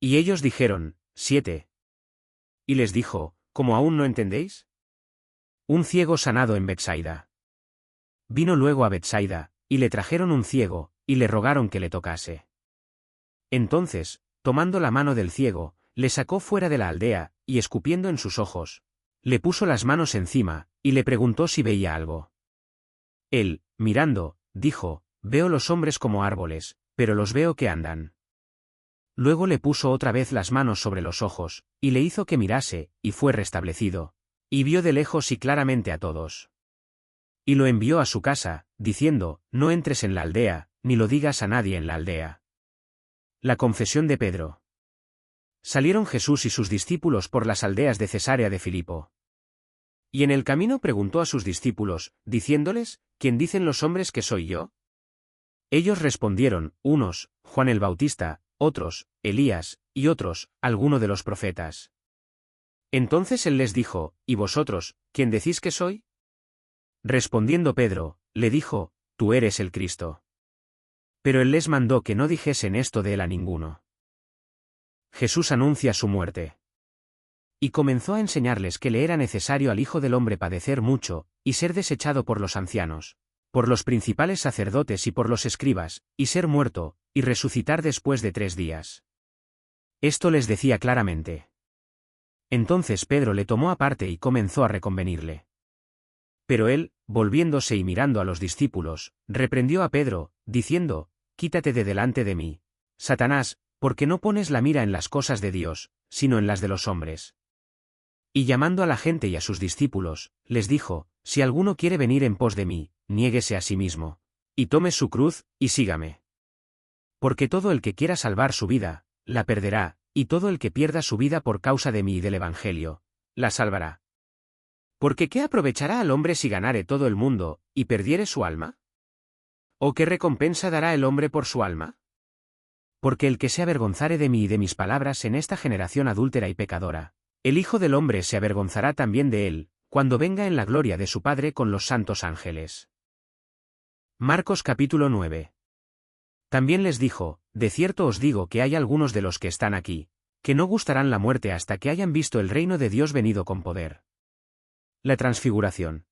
Y ellos dijeron: 7. Y les dijo: ¿Cómo aún no entendéis? Un ciego sanado en Betsaida. Vino luego a Betsaida, y le trajeron un ciego, y le rogaron que le tocase. Entonces, tomando la mano del ciego, le sacó fuera de la aldea, y escupiendo en sus ojos, le puso las manos encima, y le preguntó si veía algo. Él, mirando, dijo: Veo los hombres como árboles, pero los veo que andan. Luego le puso otra vez las manos sobre los ojos, y le hizo que mirase, y fue restablecido, y vio de lejos y claramente a todos. Y lo envió a su casa, diciendo: No entres en la aldea, ni lo digas a nadie en la aldea. La confesión de Pedro. Salieron Jesús y sus discípulos por las aldeas de Cesarea de Filipo. Y en el camino preguntó a sus discípulos, diciéndoles: ¿Quién dicen los hombres que soy yo? Ellos respondieron: unos, Juan el Bautista, otros, Elías, y otros, alguno de los profetas. Entonces él les dijo: ¿Y vosotros, quién decís que soy? Respondiendo Pedro, le dijo: Tú eres el Cristo. Pero él les mandó que no dijesen esto de él a ninguno. Jesús anuncia su muerte. Y comenzó a enseñarles que le era necesario al Hijo del Hombre padecer mucho, y ser desechado por los ancianos, por los principales sacerdotes y por los escribas, y ser muerto, y resucitar después de 3 días. Esto les decía claramente. Entonces Pedro le tomó aparte y comenzó a reconvenirle. Pero él, volviéndose y mirando a los discípulos, reprendió a Pedro, diciendo: Quítate de delante de mí, Satanás, porque no pones la mira en las cosas de Dios, sino en las de los hombres. Y llamando a la gente y a sus discípulos, les dijo: Si alguno quiere venir en pos de mí, niéguese a sí mismo, y tome su cruz, y sígame. Porque todo el que quiera salvar su vida, la perderá, y todo el que pierda su vida por causa de mí y del Evangelio, la salvará. Porque ¿qué aprovechará al hombre si ganare todo el mundo, y perdiere su alma? ¿O qué recompensa dará el hombre por su alma? Porque el que se avergonzare de mí y de mis palabras en esta generación adúltera y pecadora, el Hijo del Hombre se avergonzará también de él, cuando venga en la gloria de su Padre con los santos ángeles. Marcos capítulo 9. También les dijo, de cierto os digo que hay algunos de los que están aquí, que no gustarán la muerte hasta que hayan visto el reino de Dios venido con poder. La transfiguración.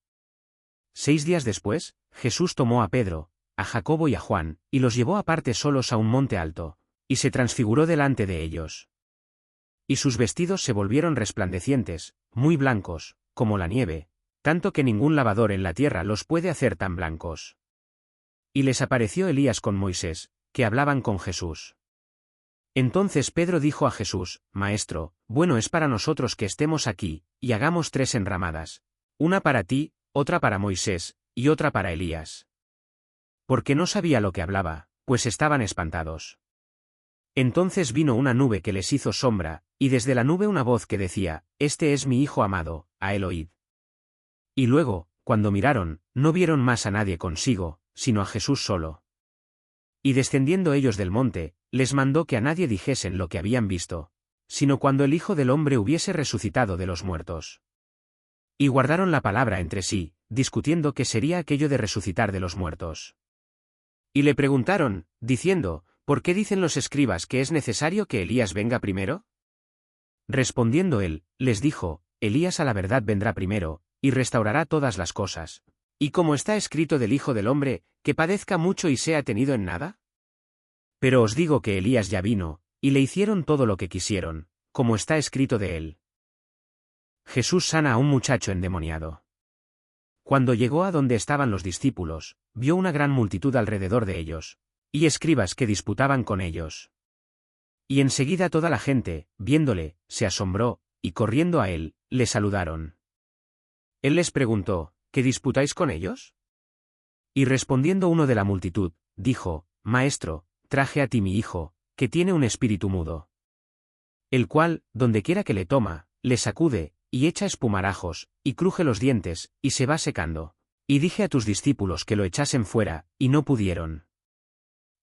6 días después, Jesús tomó a Pedro, a Jacobo y a Juan, y los llevó aparte solos a un monte alto, y se transfiguró delante de ellos. Y sus vestidos se volvieron resplandecientes, muy blancos, como la nieve, tanto que ningún lavador en la tierra los puede hacer tan blancos. Y les apareció Elías con Moisés, que hablaban con Jesús. Entonces Pedro dijo a Jesús, Maestro, bueno es para nosotros que estemos aquí, y hagamos 3 enramadas, una para ti, otra para Moisés, y otra para Elías. Porque no sabía lo que hablaba, pues estaban espantados. Entonces vino una nube que les hizo sombra, y desde la nube una voz que decía, Este es mi Hijo amado, a él oíd. Y luego, cuando miraron, no vieron más a nadie consigo, sino a Jesús solo. Y descendiendo ellos del monte, les mandó que a nadie dijesen lo que habían visto, sino cuando el Hijo del Hombre hubiese resucitado de los muertos. Y guardaron la palabra entre sí, discutiendo qué sería aquello de resucitar de los muertos. Y le preguntaron, diciendo, ¿por qué dicen los escribas que es necesario que Elías venga primero? Respondiendo él, les dijo, Elías a la verdad vendrá primero, y restaurará todas las cosas. Y como está escrito del Hijo del Hombre, que padezca mucho y sea tenido en nada. Pero os digo que Elías ya vino, y le hicieron todo lo que quisieron, como está escrito de él. Jesús sana a un muchacho endemoniado. Cuando llegó a donde estaban los discípulos, vio una gran multitud alrededor de ellos, y escribas que disputaban con ellos. Y enseguida toda la gente, viéndole, se asombró, y corriendo a él, le saludaron. Él les preguntó, ¿qué disputáis con ellos? Y respondiendo uno de la multitud, dijo, Maestro, traje a ti mi hijo, que tiene un espíritu mudo. El cual, dondequiera que le toma, le sacude, y echa espumarajos, y cruje los dientes, y se va secando. Y dije a tus discípulos que lo echasen fuera, y no pudieron.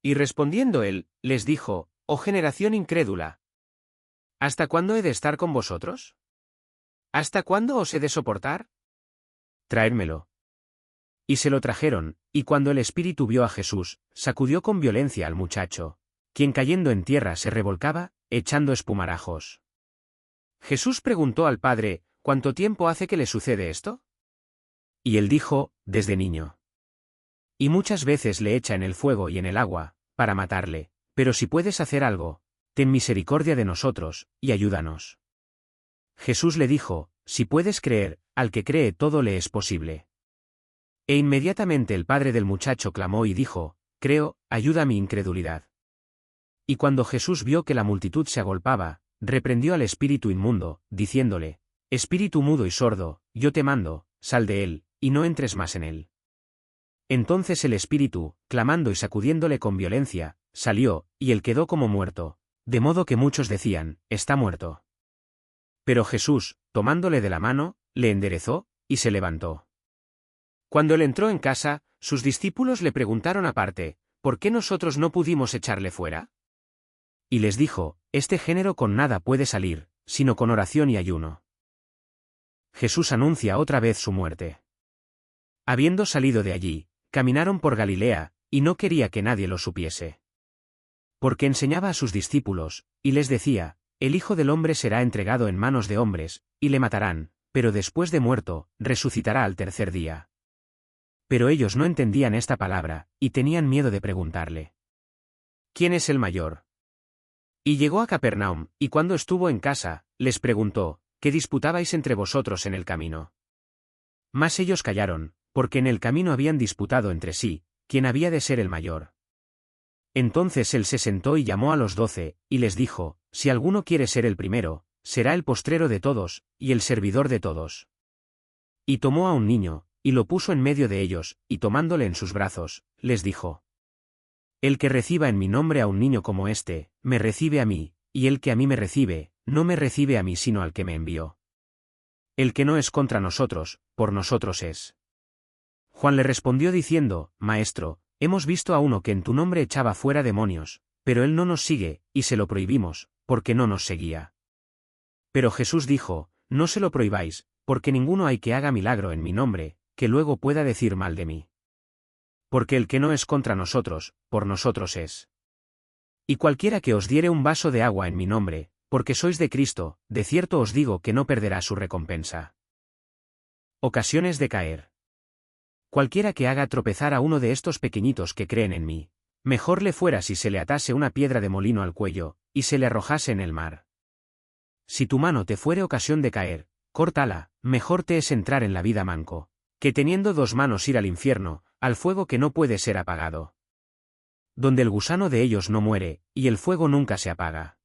Y respondiendo él, les dijo, Oh generación incrédula, ¿hasta cuándo he de estar con vosotros? ¿Hasta cuándo os he de soportar? Traédmelo. Y se lo trajeron, y cuando el espíritu vio a Jesús, sacudió con violencia al muchacho, quien cayendo en tierra se revolcaba, echando espumarajos. Jesús preguntó al padre, ¿cuánto tiempo hace que le sucede esto? Y él dijo, desde niño. Y muchas veces le echa en el fuego y en el agua, para matarle, pero si puedes hacer algo, ten misericordia de nosotros, y ayúdanos. Jesús le dijo, si puedes creer, al que cree todo le es posible. E inmediatamente el padre del muchacho clamó y dijo, creo, ayuda mi incredulidad. Y cuando Jesús vio que la multitud se agolpaba, reprendió al espíritu inmundo, diciéndole, Espíritu mudo y sordo, yo te mando, sal de él, y no entres más en él. Entonces el espíritu, clamando y sacudiéndole con violencia, salió, y él quedó como muerto, de modo que muchos decían, está muerto. Pero Jesús, tomándole de la mano, le enderezó, y se levantó. Cuando él entró en casa, sus discípulos le preguntaron aparte, ¿por qué nosotros no pudimos echarle fuera? Y les dijo, este género con nada puede salir, sino con oración y ayuno. Jesús anuncia otra vez su muerte. Habiendo salido de allí, caminaron por Galilea, y no quería que nadie lo supiese. Porque enseñaba a sus discípulos, y les decía, el Hijo del Hombre será entregado en manos de hombres, y le matarán, pero después de muerto, resucitará al tercer día. Pero ellos no entendían esta palabra, y tenían miedo de preguntarle. ¿Quién es el mayor? Y llegó a Capernaum, y cuando estuvo en casa, les preguntó, ¿qué disputabais entre vosotros en el camino? Mas ellos callaron, porque en el camino habían disputado entre sí, quién había de ser el mayor. Entonces él se sentó y llamó a los 12, y les dijo, si alguno quiere ser el primero, será el postrero de todos, y el servidor de todos. Y tomó a un niño, y lo puso en medio de ellos, y tomándole en sus brazos, les dijo, el que reciba en mi nombre a un niño como este, me recibe a mí, y el que a mí me recibe, no me recibe a mí sino al que me envió. El que no es contra nosotros, por nosotros es. Juan le respondió diciendo, Maestro, hemos visto a uno que en tu nombre echaba fuera demonios, pero él no nos sigue, y se lo prohibimos, porque no nos seguía. Pero Jesús dijo, no se lo prohibáis, porque ninguno hay que haga milagro en mi nombre, que luego pueda decir mal de mí. Porque el que no es contra nosotros, por nosotros es. Y cualquiera que os diere un vaso de agua en mi nombre, porque sois de Cristo, de cierto os digo que no perderá su recompensa. Ocasiones de caer. Cualquiera que haga tropezar a uno de estos pequeñitos que creen en mí, mejor le fuera si se le atase una piedra de molino al cuello, y se le arrojase en el mar. Si tu mano te fuere ocasión de caer, córtala, mejor te es entrar en la vida manco, que teniendo dos manos ir al infierno, al fuego que no puede ser apagado. Donde el gusano de ellos no muere, y el fuego nunca se apaga.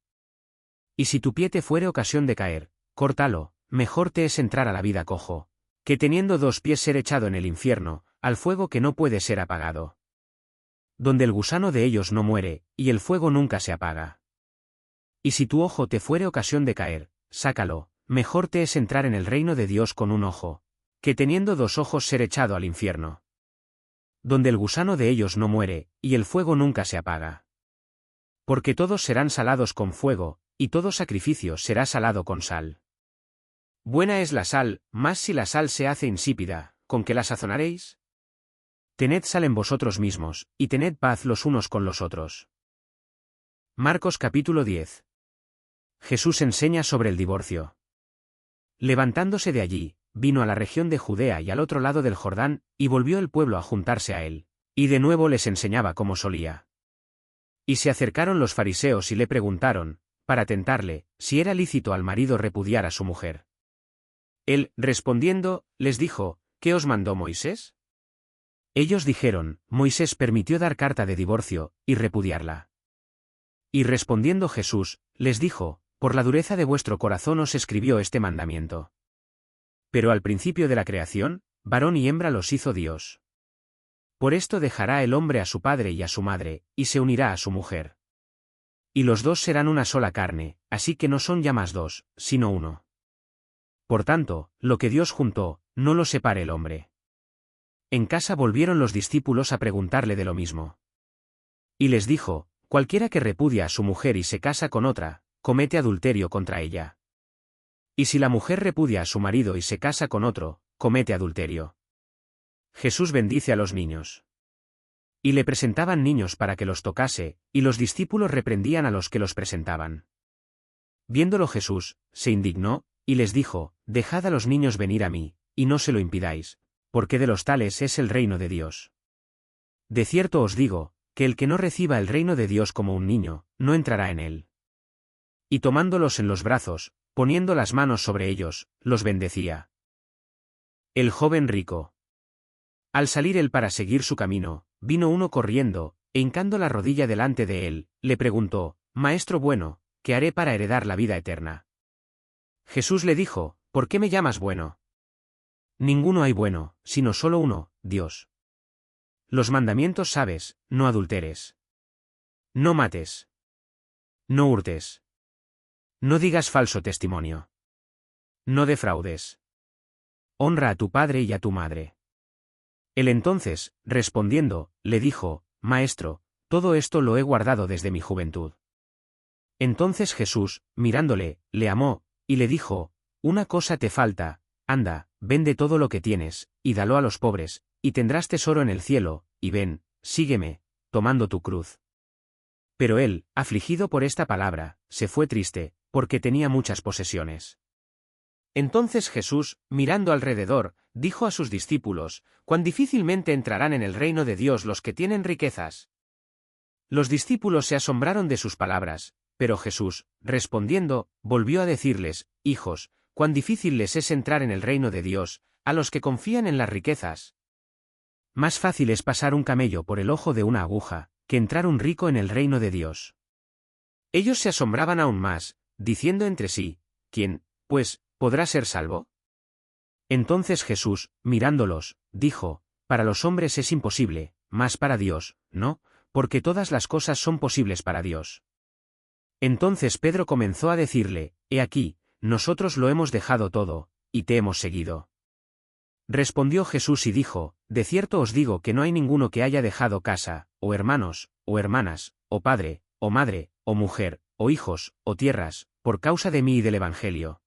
Y si tu pie te fuere ocasión de caer, córtalo, mejor te es entrar a la vida cojo, que teniendo dos pies ser echado en el infierno, al fuego que no puede ser apagado. Donde el gusano de ellos no muere, y el fuego nunca se apaga. Y si tu ojo te fuere ocasión de caer, sácalo, mejor te es entrar en el reino de Dios con un ojo, que teniendo dos ojos ser echado al infierno. Donde el gusano de ellos no muere, y el fuego nunca se apaga. Porque todos serán salados con fuego, y todo sacrificio será salado con sal. Buena es la sal, mas si la sal se hace insípida, ¿con qué la sazonaréis? Tened sal en vosotros mismos, y tened paz los unos con los otros. Marcos capítulo 10. Jesús enseña sobre el divorcio. Levantándose de allí, vino a la región de Judea y al otro lado del Jordán, y volvió el pueblo a juntarse a él, y de nuevo les enseñaba como solía. Y se acercaron los fariseos y le preguntaron, para tentarle, si era lícito al marido repudiar a su mujer. Él, respondiendo, les dijo, ¿qué os mandó Moisés? Ellos dijeron, Moisés permitió dar carta de divorcio, y repudiarla. Y respondiendo Jesús, les dijo, por la dureza de vuestro corazón os escribió este mandamiento. Pero al principio de la creación, varón y hembra los hizo Dios. Por esto dejará el hombre a su padre y a su madre, y se unirá a su mujer. Y los dos serán una sola carne, así que no son ya más dos, sino uno. Por tanto, lo que Dios juntó, no lo separe el hombre. En casa volvieron los discípulos a preguntarle de lo mismo. Y les dijo, cualquiera que repudia a su mujer y se casa con otra, comete adulterio contra ella. Y si la mujer repudia a su marido y se casa con otro, comete adulterio. Jesús bendice a los niños. Y le presentaban niños para que los tocase, y los discípulos reprendían a los que los presentaban. Viéndolo Jesús, se indignó, y les dijo, dejad a los niños venir a mí, y no se lo impidáis, porque de los tales es el reino de Dios. De cierto os digo, que el que no reciba el reino de Dios como un niño, no entrará en él. Y tomándolos en los brazos, poniendo las manos sobre ellos, los bendecía. El joven rico. Al salir él para seguir su camino, vino uno corriendo, e hincando la rodilla delante de él, le preguntó, Maestro bueno, ¿qué haré para heredar la vida eterna? Jesús le dijo, ¿por qué me llamas bueno? Ninguno hay bueno, sino solo uno, Dios. Los mandamientos sabes, no adulteres. No mates. No hurtes. No digas falso testimonio. No defraudes. Honra a tu padre y a tu madre. Él entonces, respondiendo, le dijo, Maestro, todo esto lo he guardado desde mi juventud. Entonces Jesús, mirándole, le amó, y le dijo, una cosa te falta, anda, vende todo lo que tienes, y dalo a los pobres, y tendrás tesoro en el cielo, y ven, sígueme, tomando tu cruz. Pero él, afligido por esta palabra, se fue triste, porque tenía muchas posesiones. Entonces Jesús, mirando alrededor, dijo a sus discípulos, cuán difícilmente entrarán en el reino de Dios los que tienen riquezas. Los discípulos se asombraron de sus palabras, pero Jesús, respondiendo, volvió a decirles, hijos, cuán difícil les es entrar en el reino de Dios, a los que confían en las riquezas. Más fácil es pasar un camello por el ojo de una aguja, que entrar un rico en el reino de Dios. Ellos se asombraban aún más, diciendo entre sí, ¿quién, pues, podrá ser salvo? Entonces Jesús, mirándolos, dijo, para los hombres es imposible, mas para Dios, no, porque todas las cosas son posibles para Dios. Entonces Pedro comenzó a decirle, he aquí, nosotros lo hemos dejado todo, y te hemos seguido. Respondió Jesús y dijo, de cierto os digo que no hay ninguno que haya dejado casa, o hermanos, o hermanas, o padre, o madre, o mujer, o hijos, o tierras, por causa de mí y del Evangelio.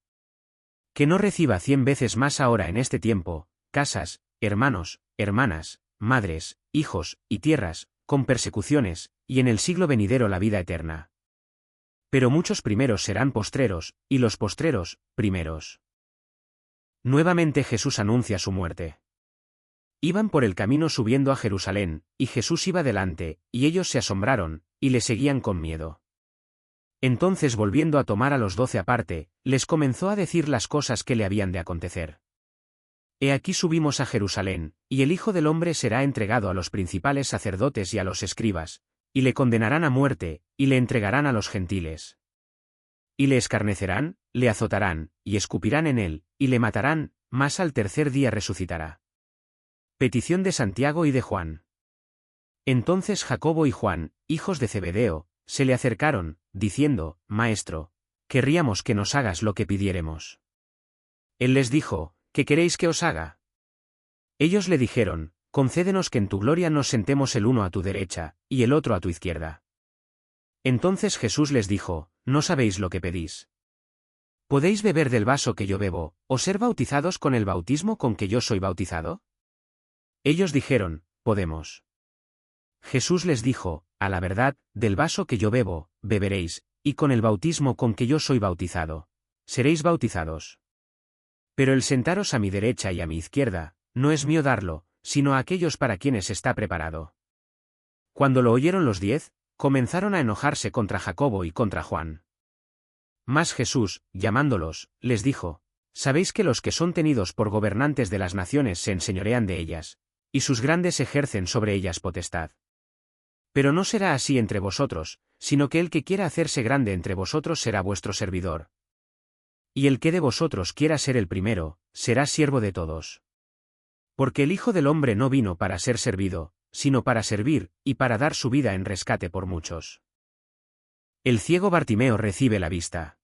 Que no reciba 100 veces más ahora en este tiempo, casas, hermanos, hermanas, madres, hijos, y tierras, con persecuciones, y en el siglo venidero la vida eterna. Pero muchos primeros serán postreros, y los postreros, primeros. Nuevamente Jesús anuncia su muerte. Iban por el camino subiendo a Jerusalén, y Jesús iba delante, y ellos se asombraron, y le seguían con miedo. Entonces volviendo a tomar a los 12 aparte, les comenzó a decir las cosas que le habían de acontecer. He aquí subimos a Jerusalén, y el Hijo del Hombre será entregado a los principales sacerdotes y a los escribas, y le condenarán a muerte, y le entregarán a los gentiles. Y le escarnecerán, le azotarán, y escupirán en él, y le matarán, mas al tercer día resucitará. Petición de Santiago y de Juan. Entonces Jacobo y Juan, hijos de Zebedeo, se le acercaron, diciendo, Maestro, querríamos que nos hagas lo que pidiéremos. Él les dijo, ¿qué queréis que os haga? Ellos le dijeron, concédenos que en tu gloria nos sentemos el uno a tu derecha, y el otro a tu izquierda. Entonces Jesús les dijo, no sabéis lo que pedís. ¿Podéis beber del vaso que yo bebo, o ser bautizados con el bautismo con que yo soy bautizado? Ellos dijeron, podemos. Jesús les dijo, a la verdad, del vaso que yo bebo, beberéis, y con el bautismo con que yo soy bautizado, seréis bautizados. Pero el sentaros a mi derecha y a mi izquierda, no es mío darlo, sino a aquellos para quienes está preparado. Cuando lo oyeron los 10, comenzaron a enojarse contra Jacobo y contra Juan. Mas Jesús, llamándolos, les dijo, sabéis que los que son tenidos por gobernantes de las naciones se enseñorean de ellas, y sus grandes ejercen sobre ellas potestad. Pero no será así entre vosotros, sino que el que quiera hacerse grande entre vosotros será vuestro servidor. Y el que de vosotros quiera ser el primero, será siervo de todos. Porque el Hijo del Hombre no vino para ser servido, sino para servir, y para dar su vida en rescate por muchos. El ciego Bartimeo recibe la vista.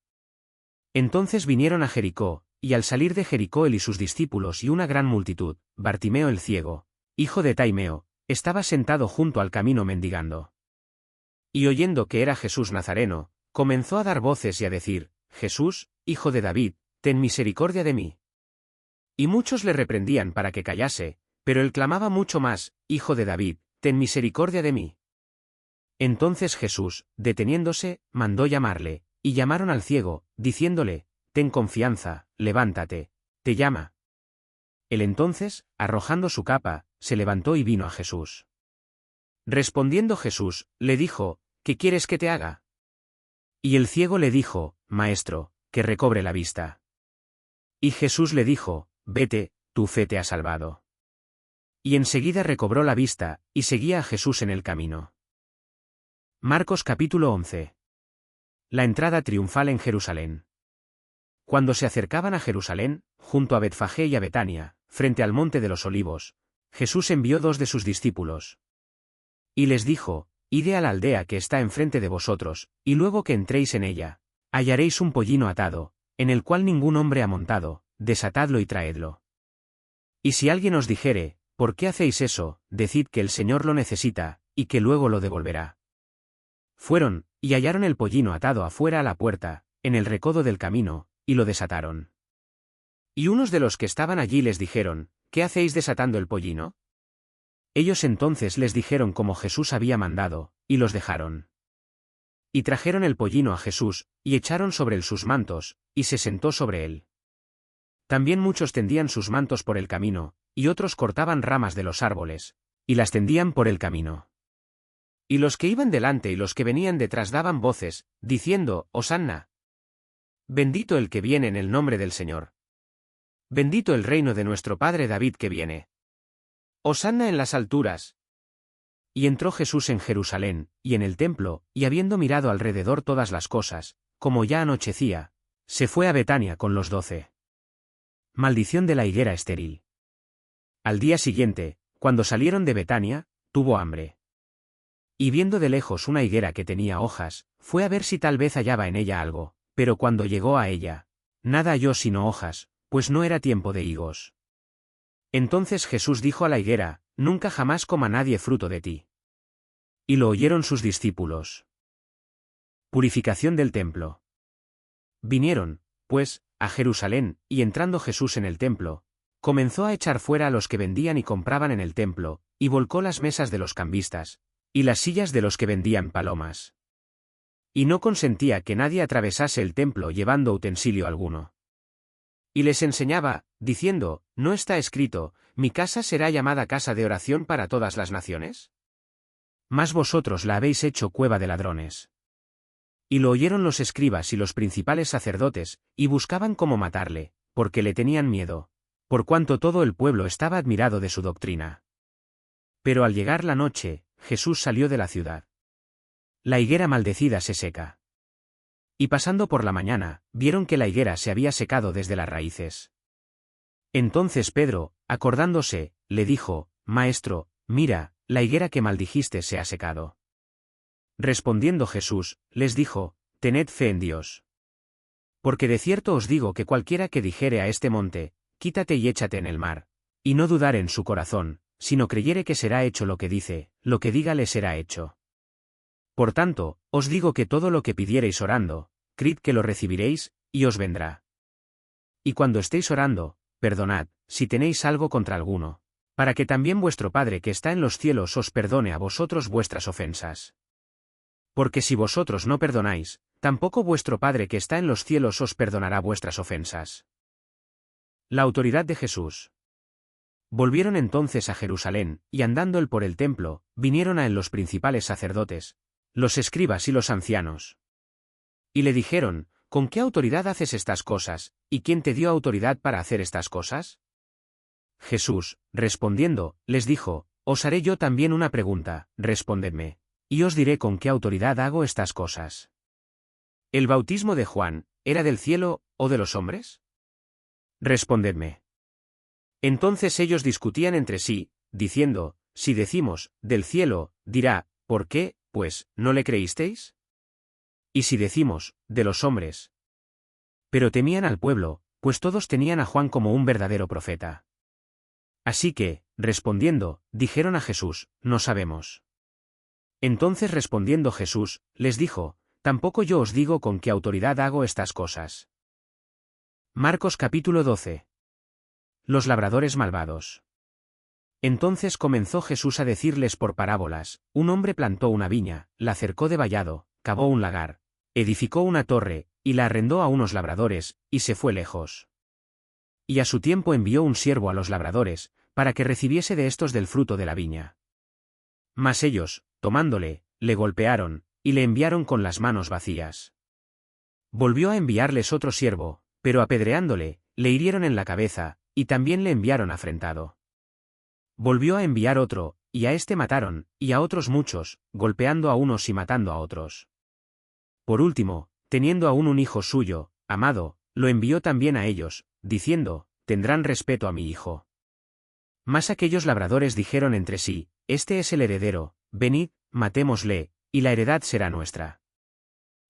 Entonces vinieron a Jericó, y al salir de Jericó él y sus discípulos y una gran multitud, Bartimeo el ciego, hijo de Taimeo, estaba sentado junto al camino mendigando. Y oyendo que era Jesús Nazareno, comenzó a dar voces y a decir, Jesús, hijo de David, ten misericordia de mí. Y muchos le reprendían para que callase, pero él clamaba mucho más, Hijo de David, ten misericordia de mí. Entonces Jesús, deteniéndose, mandó llamarle, y llamaron al ciego, diciéndole, ten confianza, levántate, te llama. Él entonces, arrojando su capa, se levantó y vino a Jesús. Respondiendo Jesús, le dijo, ¿qué quieres que te haga? Y el ciego le dijo, Maestro, que recobre la vista. Y Jesús le dijo, vete, tu fe te ha salvado. Y enseguida recobró la vista, y seguía a Jesús en el camino. Marcos capítulo 11. La entrada triunfal en Jerusalén. Cuando se acercaban a Jerusalén, junto a Betfagé y a Betania, frente al monte de los Olivos, Jesús envió 2 de sus discípulos. Y les dijo, id a la aldea que está enfrente de vosotros, y luego que entréis en ella, hallaréis un pollino atado, en el cual ningún hombre ha montado, desatadlo y traedlo. Y si alguien os dijere, ¿por qué hacéis eso?, decid que el Señor lo necesita, y que luego lo devolverá. Fueron, y hallaron el pollino atado afuera a la puerta, en el recodo del camino, y lo desataron. Y unos de los que estaban allí les dijeron, ¿qué hacéis desatando el pollino? Ellos entonces les dijeron como Jesús había mandado, y los dejaron. Y trajeron el pollino a Jesús, y echaron sobre él sus mantos, y se sentó sobre él. También muchos tendían sus mantos por el camino, y otros cortaban ramas de los árboles, y las tendían por el camino. Y los que iban delante y los que venían detrás daban voces, diciendo, Hosanna. Bendito el que viene en el nombre del Señor. Bendito el reino de nuestro Padre David que viene. Hosanna en las alturas. Y entró Jesús en Jerusalén, y en el templo, y habiendo mirado alrededor todas las cosas, como ya anochecía, se fue a Betania con los 12. Maldición de la higuera estéril. Al día siguiente, cuando salieron de Betania, tuvo hambre. Y viendo de lejos una higuera que tenía hojas, fue a ver si tal vez hallaba en ella algo, pero cuando llegó a ella, nada halló sino hojas, pues no era tiempo de higos. Entonces Jesús dijo a la higuera, nunca jamás coma nadie fruto de ti. Y lo oyeron sus discípulos. Purificación del templo. Vinieron, pues, a Jerusalén, y entrando Jesús en el templo, comenzó a echar fuera a los que vendían y compraban en el templo, y volcó las mesas de los cambistas, y las sillas de los que vendían palomas. Y no consentía que nadie atravesase el templo llevando utensilio alguno. Y les enseñaba, diciendo, ¿no está escrito, mi casa será llamada casa de oración para todas las naciones? Mas vosotros la habéis hecho cueva de ladrones. Y lo oyeron los escribas y los principales sacerdotes, y buscaban cómo matarle, porque le tenían miedo, por cuanto todo el pueblo estaba admirado de su doctrina. Pero al llegar la noche, Jesús salió de la ciudad. La higuera maldecida se seca. Y pasando por la mañana, vieron que la higuera se había secado desde las raíces. Entonces Pedro, acordándose, le dijo, Maestro, mira, la higuera que maldijiste se ha secado. Respondiendo Jesús, les dijo, Tened fe en Dios. Porque de cierto os digo que cualquiera que dijere a este monte, quítate y échate en el mar, y no dudare en su corazón, sino creyere que será hecho lo que dice, lo que diga le será hecho. Por tanto, os digo que todo lo que pidiereis orando, creed que lo recibiréis, y os vendrá. Y cuando estéis orando, perdonad, si tenéis algo contra alguno, para que también vuestro Padre que está en los cielos os perdone a vosotros vuestras ofensas. Porque si vosotros no perdonáis, tampoco vuestro Padre que está en los cielos os perdonará vuestras ofensas. La autoridad de Jesús. Volvieron entonces a Jerusalén, y andando él por el templo, vinieron a él los principales sacerdotes, los escribas y los ancianos. Y le dijeron, ¿con qué autoridad haces estas cosas, y quién te dio autoridad para hacer estas cosas? Jesús, respondiendo, les dijo, os haré yo también una pregunta, respondedme, y os diré con qué autoridad hago estas cosas. ¿El bautismo de Juan, era del cielo, o de los hombres? Respondedme. Entonces ellos discutían entre sí, diciendo, si decimos, del cielo, dirá, ¿por qué, pues, no le creísteis? Y si decimos, de los hombres. Pero temían al pueblo, pues todos tenían a Juan como un verdadero profeta. Así que, respondiendo, dijeron a Jesús, no sabemos. Entonces respondiendo Jesús, les dijo, tampoco yo os digo con qué autoridad hago estas cosas. Marcos capítulo 12. Los labradores malvados. Entonces comenzó Jesús a decirles por parábolas, un hombre plantó una viña, la cercó de vallado, cavó un lagar, edificó una torre, y la arrendó a unos labradores, y se fue lejos. Y a su tiempo envió un siervo a los labradores, para que recibiese de estos del fruto de la viña. Mas ellos, tomándole, le golpearon, y le enviaron con las manos vacías. Volvió a enviarles otro siervo, pero apedreándole, le hirieron en la cabeza, y también le enviaron afrentado. Volvió a enviar otro, y a éste mataron, y a otros muchos, golpeando a unos y matando a otros. Por último, teniendo aún un hijo suyo, amado, lo envió también a ellos, diciendo, tendrán respeto a mi hijo. Mas aquellos labradores dijeron entre sí, este es el heredero, venid, matémosle, y la heredad será nuestra.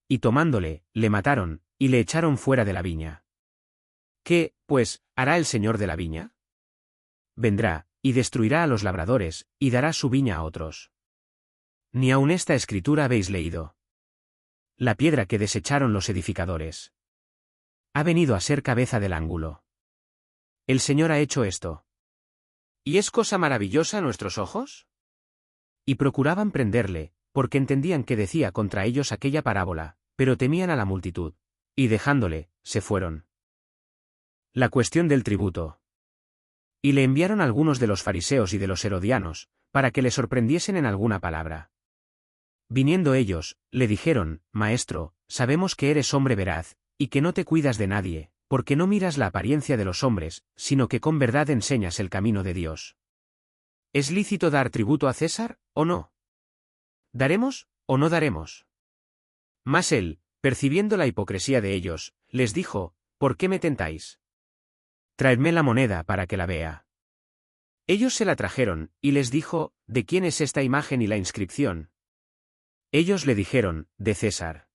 Y tomándole, le mataron, y le echaron fuera de la viña. ¿Qué, pues, hará el señor de la viña? Vendrá, y destruirá a los labradores, y dará su viña a otros. Ni aun esta escritura habéis leído. La piedra que desecharon los edificadores ha venido a ser cabeza del ángulo. El Señor ha hecho esto. ¿Y es cosa maravillosa a nuestros ojos? Y procuraban prenderle, porque entendían que decía contra ellos aquella parábola, pero temían a la multitud, y dejándole, se fueron. La cuestión del tributo. Y le enviaron algunos de los fariseos y de los herodianos, para que le sorprendiesen en alguna palabra. Viniendo ellos, le dijeron, Maestro, sabemos que eres hombre veraz, y que no te cuidas de nadie, porque no miras la apariencia de los hombres, sino que con verdad enseñas el camino de Dios. ¿Es lícito dar tributo a César, o no? ¿Daremos, o no daremos? Mas él, percibiendo la hipocresía de ellos, les dijo, ¿por qué me tentáis? Traedme la moneda para que la vea. Ellos se la trajeron, y les dijo, ¿de quién es esta imagen y la inscripción? Ellos le dijeron, de César.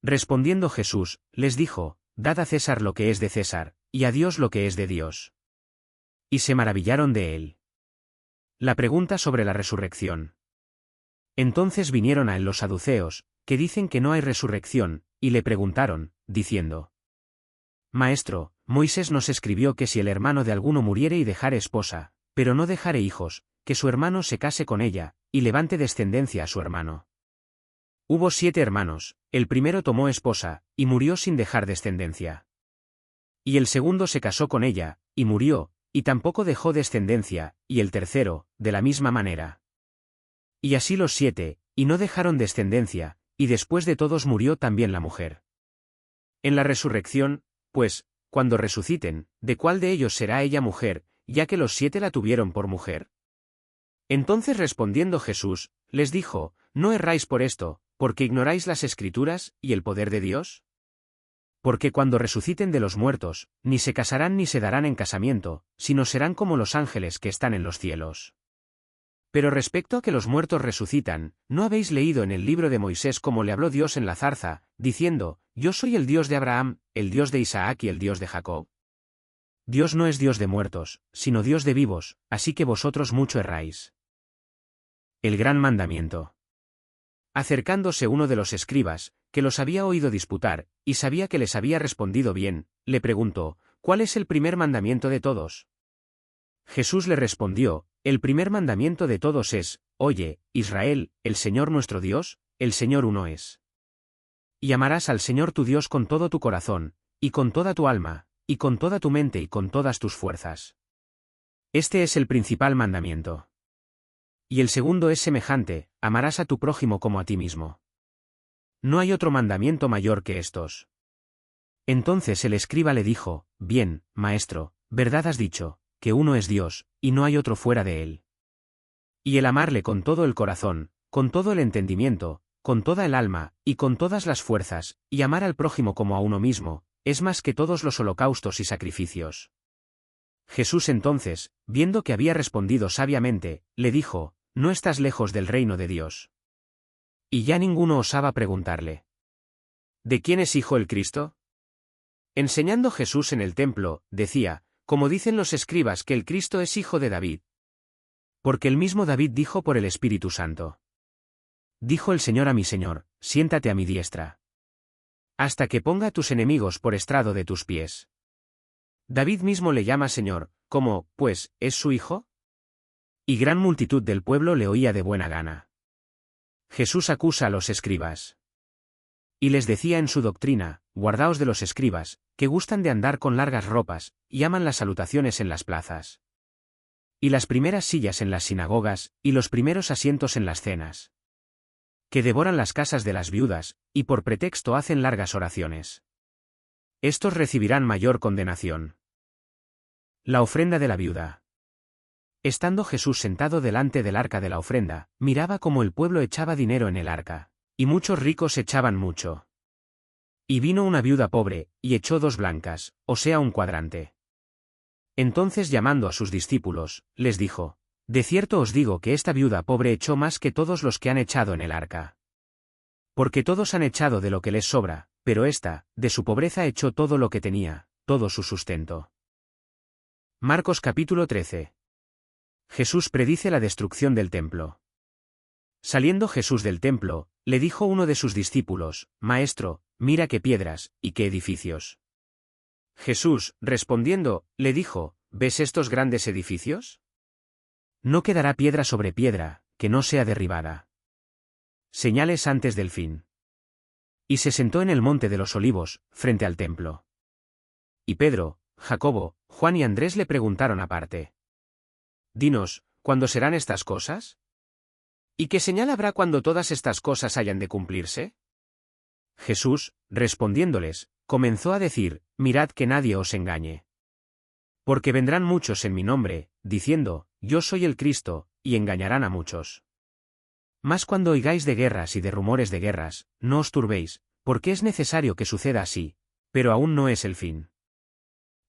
Respondiendo Jesús, les dijo, dad a César lo que es de César, y a Dios lo que es de Dios. Y se maravillaron de él. La pregunta sobre la resurrección. Entonces vinieron a él los saduceos, que dicen que no hay resurrección, y le preguntaron, diciendo, Maestro, Moisés nos escribió que si el hermano de alguno muriere y dejare esposa, pero no dejare hijos, que su hermano se case con ella, y levante descendencia a su hermano. Hubo 7 hermanos, el primero tomó esposa, y murió sin dejar descendencia. Y el segundo se casó con ella, y murió, y tampoco dejó descendencia, y el tercero, de la misma manera. Y así los 7, y no dejaron descendencia, y después de todos murió también la mujer. En la resurrección, pues, cuando resuciten, ¿de cuál de ellos será ella mujer, ya que los 7 la tuvieron por mujer? Entonces respondiendo Jesús, les dijo, ¿no erráis por esto, porque ignoráis las Escrituras, y el poder de Dios? Porque cuando resuciten de los muertos, ni se casarán ni se darán en casamiento, sino serán como los ángeles que están en los cielos. Pero respecto a que los muertos resucitan, ¿no habéis leído en el libro de Moisés cómo le habló Dios en la zarza, diciendo, yo soy el Dios de Abraham, el Dios de Isaac y el Dios de Jacob? Dios no es Dios de muertos, sino Dios de vivos, así que vosotros mucho erráis. El gran mandamiento. Acercándose uno de los escribas, que los había oído disputar, y sabía que les había respondido bien, le preguntó, ¿cuál es el primer mandamiento de todos? Jesús le respondió, el primer mandamiento de todos es, oye, Israel, el Señor nuestro Dios, el Señor uno es. Y amarás al Señor tu Dios con todo tu corazón, y con toda tu alma, y con toda tu mente y con todas tus fuerzas. Este es el principal mandamiento. Y el segundo es semejante, amarás a tu prójimo como a ti mismo. No hay otro mandamiento mayor que estos. Entonces el escriba le dijo, bien, maestro, verdad has dicho, que uno es Dios, y no hay otro fuera de él. Y el amarle con todo el corazón, con todo el entendimiento, con toda el alma, y con todas las fuerzas, y amar al prójimo como a uno mismo, es más que todos los holocaustos y sacrificios. Jesús entonces, viendo que había respondido sabiamente, le dijo, no estás lejos del reino de Dios. Y ya ninguno osaba preguntarle. ¿De quién es hijo el Cristo? Enseñando Jesús en el templo, decía, como dicen los escribas que el Cristo es hijo de David. Porque el mismo David dijo por el Espíritu Santo. Dijo el Señor a mi Señor, siéntate a mi diestra. Hasta que ponga a tus enemigos por estrado de tus pies. David mismo le llama Señor, ¿cómo, pues, es su hijo? Y gran multitud del pueblo le oía de buena gana. Jesús acusa a los escribas. Y les decía en su doctrina, guardaos de los escribas, que gustan de andar con largas ropas, y aman las salutaciones en las plazas. Y las primeras sillas en las sinagogas, y los primeros asientos en las cenas. Que devoran las casas de las viudas, y por pretexto hacen largas oraciones. Estos recibirán mayor condenación. La ofrenda de la viuda. Estando Jesús sentado delante del arca de la ofrenda, miraba cómo el pueblo echaba dinero en el arca, y muchos ricos echaban mucho. Y vino una viuda pobre, y echó 2 blancas, o sea un cuadrante. Entonces llamando a sus discípulos, les dijo, de cierto os digo que esta viuda pobre echó más que todos los que han echado en el arca. Porque todos han echado de lo que les sobra, pero ésta, de su pobreza echó todo lo que tenía, todo su sustento. Marcos capítulo 13. Jesús predice la destrucción del templo. Saliendo Jesús del templo, le dijo uno de sus discípulos, Maestro, mira qué piedras, y qué edificios. Jesús, respondiendo, le dijo, ¿ves estos grandes edificios? No quedará piedra sobre piedra, que no sea derribada. Señales antes del fin. Y se sentó en el monte de los olivos, frente al templo. Y Pedro, Jacobo, Juan y Andrés le preguntaron aparte. Dinos, ¿cuándo serán estas cosas? ¿Y qué señal habrá cuando todas estas cosas hayan de cumplirse? Jesús, respondiéndoles, comenzó a decir, mirad que nadie os engañe. Porque vendrán muchos en mi nombre, diciendo, yo soy el Cristo, y engañarán a muchos. Mas cuando oigáis de guerras y de rumores de guerras, no os turbéis, porque es necesario que suceda así, pero aún no es el fin.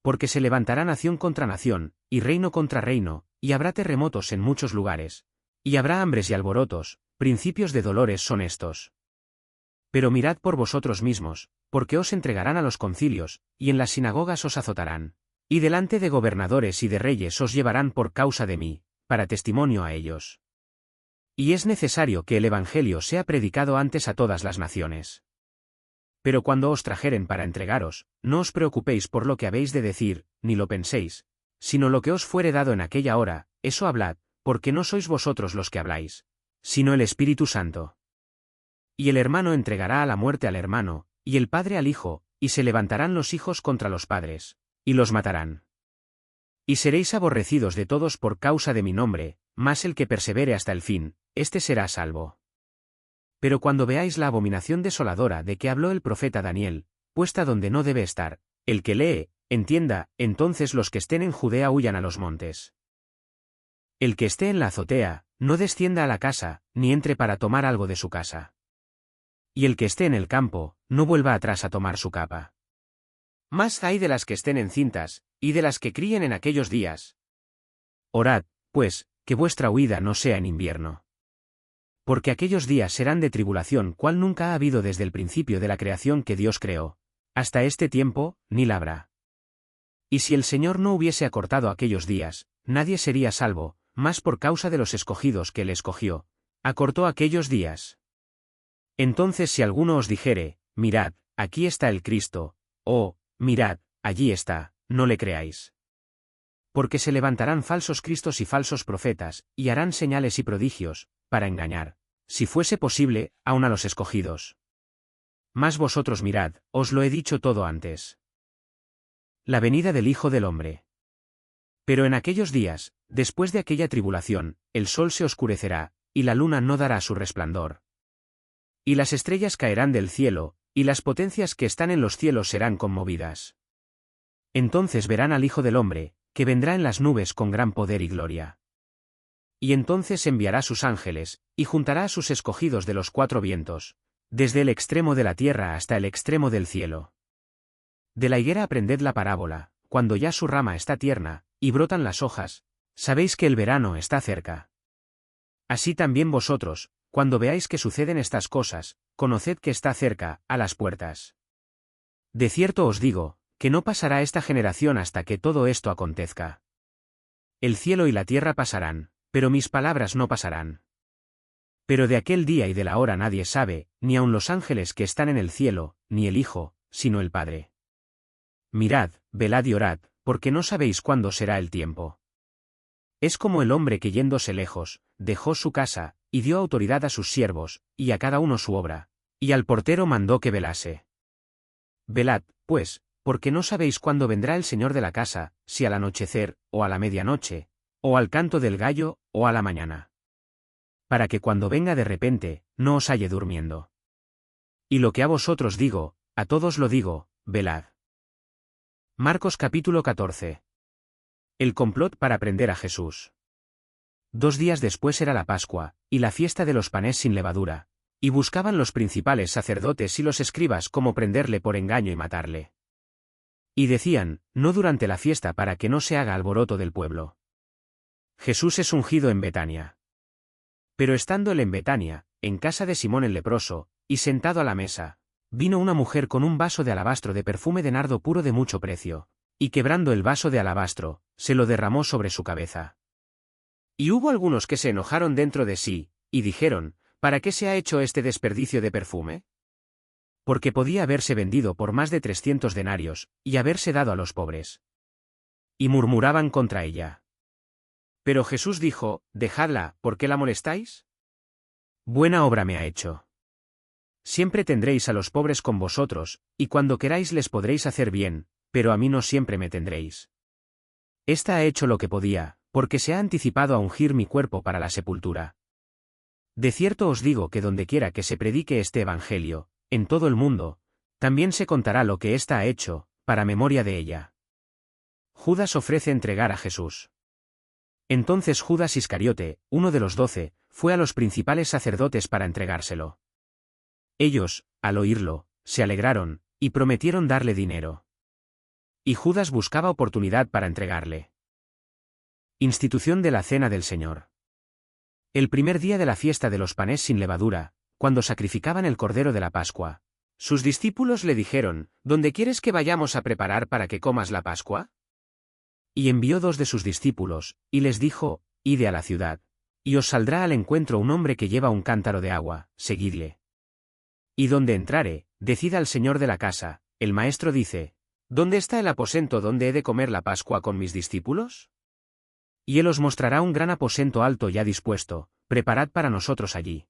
Porque se levantará nación contra nación, y reino contra reino, y habrá terremotos en muchos lugares, y habrá hambres y alborotos, principios de dolores son estos. Pero mirad por vosotros mismos, porque os entregarán a los concilios, y en las sinagogas os azotarán, y delante de gobernadores y de reyes os llevarán por causa de mí, para testimonio a ellos. Y es necesario que el Evangelio sea predicado antes a todas las naciones. Pero cuando os trajeren para entregaros, no os preocupéis por lo que habéis de decir, ni lo penséis, sino lo que os fuere dado en aquella hora, eso hablad, porque no sois vosotros los que habláis, sino el Espíritu Santo. Y el hermano entregará a la muerte al hermano, y el padre al hijo, y se levantarán los hijos contra los padres, y los matarán. Y seréis aborrecidos de todos por causa de mi nombre, mas el que persevere hasta el fin, éste será salvo. Pero cuando veáis la abominación desoladora de que habló el profeta Daniel, puesta donde no debe estar, el que lee, entienda, entonces los que estén en Judea huyan a los montes. El que esté en la azotea, no descienda a la casa, ni entre para tomar algo de su casa. Y el que esté en el campo, no vuelva atrás a tomar su capa. Más hay de las que estén encintas, y de las que críen en aquellos días. Orad, pues, que vuestra huida no sea en invierno. Porque aquellos días serán de tribulación cual nunca ha habido desde el principio de la creación que Dios creó, hasta este tiempo, ni la habrá. Y si el Señor no hubiese acortado aquellos días, nadie sería salvo, mas por causa de los escogidos que él escogió, acortó aquellos días. Entonces si alguno os dijere, mirad, aquí está el Cristo, o, mirad, allí está, no le creáis. Porque se levantarán falsos cristos y falsos profetas, y harán señales y prodigios, para engañar, si fuese posible, aun a los escogidos. Mas vosotros mirad, os lo he dicho todo antes. La venida del Hijo del Hombre. Pero en aquellos días, después de aquella tribulación, el sol se oscurecerá, y la luna no dará su resplandor. Y las estrellas caerán del cielo, y las potencias que están en los cielos serán conmovidas. Entonces verán al Hijo del Hombre, que vendrá en las nubes con gran poder y gloria. Y entonces enviará sus ángeles, y juntará a sus escogidos de los cuatro vientos, desde el extremo de la tierra hasta el extremo del cielo. De la higuera aprended la parábola, cuando ya su rama está tierna, y brotan las hojas, sabéis que el verano está cerca. Así también vosotros, cuando veáis que suceden estas cosas, conoced que está cerca, a las puertas. De cierto os digo, que no pasará esta generación hasta que todo esto acontezca. El cielo y la tierra pasarán, pero mis palabras no pasarán. Pero de aquel día y de la hora nadie sabe, ni aun los ángeles que están en el cielo, ni el Hijo, sino el Padre. Mirad, velad y orad, porque no sabéis cuándo será el tiempo. Es como el hombre que yéndose lejos, dejó su casa, y dio autoridad a sus siervos, y a cada uno su obra, y al portero mandó que velase. Velad, pues, porque no sabéis cuándo vendrá el Señor de la casa, si al anochecer, o a la medianoche, o al canto del gallo, o a la mañana. Para que cuando venga de repente, no os halle durmiendo. Y lo que a vosotros digo, a todos lo digo, velad. Marcos capítulo 14. El complot para prender a Jesús. 2 días después era la Pascua, y la fiesta de los panes sin levadura, y buscaban los principales sacerdotes y los escribas cómo prenderle por engaño y matarle. Y decían, no durante la fiesta para que no se haga alboroto del pueblo. Jesús es ungido en Betania. Pero estando él en Betania, en casa de Simón el leproso, y sentado a la mesa, vino una mujer con un vaso de alabastro de perfume de nardo puro de mucho precio, y quebrando el vaso de alabastro, se lo derramó sobre su cabeza. Y hubo algunos que se enojaron dentro de sí, y dijeron, ¿para qué se ha hecho este desperdicio de perfume? Porque podía haberse vendido por más de 300 denarios, y haberse dado a los pobres. Y murmuraban contra ella. Pero Jesús dijo, dejadla, ¿por qué la molestáis? Buena obra me ha hecho. Siempre tendréis a los pobres con vosotros, y cuando queráis les podréis hacer bien, pero a mí no siempre me tendréis. Esta ha hecho lo que podía, porque se ha anticipado a ungir mi cuerpo para la sepultura. De cierto os digo que dondequiera que se predique este evangelio, en todo el mundo, también se contará lo que ésta ha hecho, para memoria de ella. Judas ofrece entregar a Jesús. Entonces Judas Iscariote, uno de los 12, fue a los principales sacerdotes para entregárselo. Ellos, al oírlo, se alegraron, y prometieron darle dinero. Y Judas buscaba oportunidad para entregarle. Institución de la Cena del Señor. El primer día de la fiesta de los panes sin levadura, cuando sacrificaban el cordero de la Pascua, sus discípulos le dijeron, ¿dónde quieres que vayamos a preparar para que comas la Pascua? Y envió 2 de sus discípulos, y les dijo, id a la ciudad, y os saldrá al encuentro un hombre que lleva un cántaro de agua, seguidle. Y donde entrare, decid al señor de la casa, el maestro dice, ¿dónde está el aposento donde he de comer la Pascua con mis discípulos? y él os mostrará un gran aposento alto ya dispuesto, preparad para nosotros allí.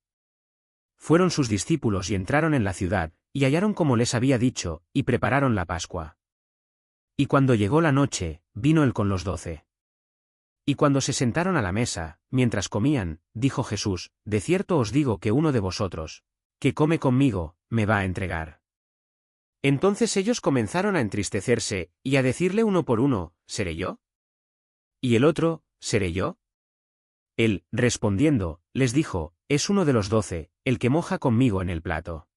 Fueron sus discípulos y entraron en la ciudad, y hallaron como les había dicho, y prepararon la Pascua. Y cuando llegó la noche, vino él con los 12. Y cuando se sentaron a la mesa, mientras comían, dijo Jesús: de cierto os digo que uno de vosotros, que come conmigo, me va a entregar. Entonces ellos comenzaron a entristecerse, y a decirle uno por uno: ¿seré yo? Y el otro: ¿seré yo? Él, respondiendo, les dijo: es uno de los 12, el que moja conmigo en el plato.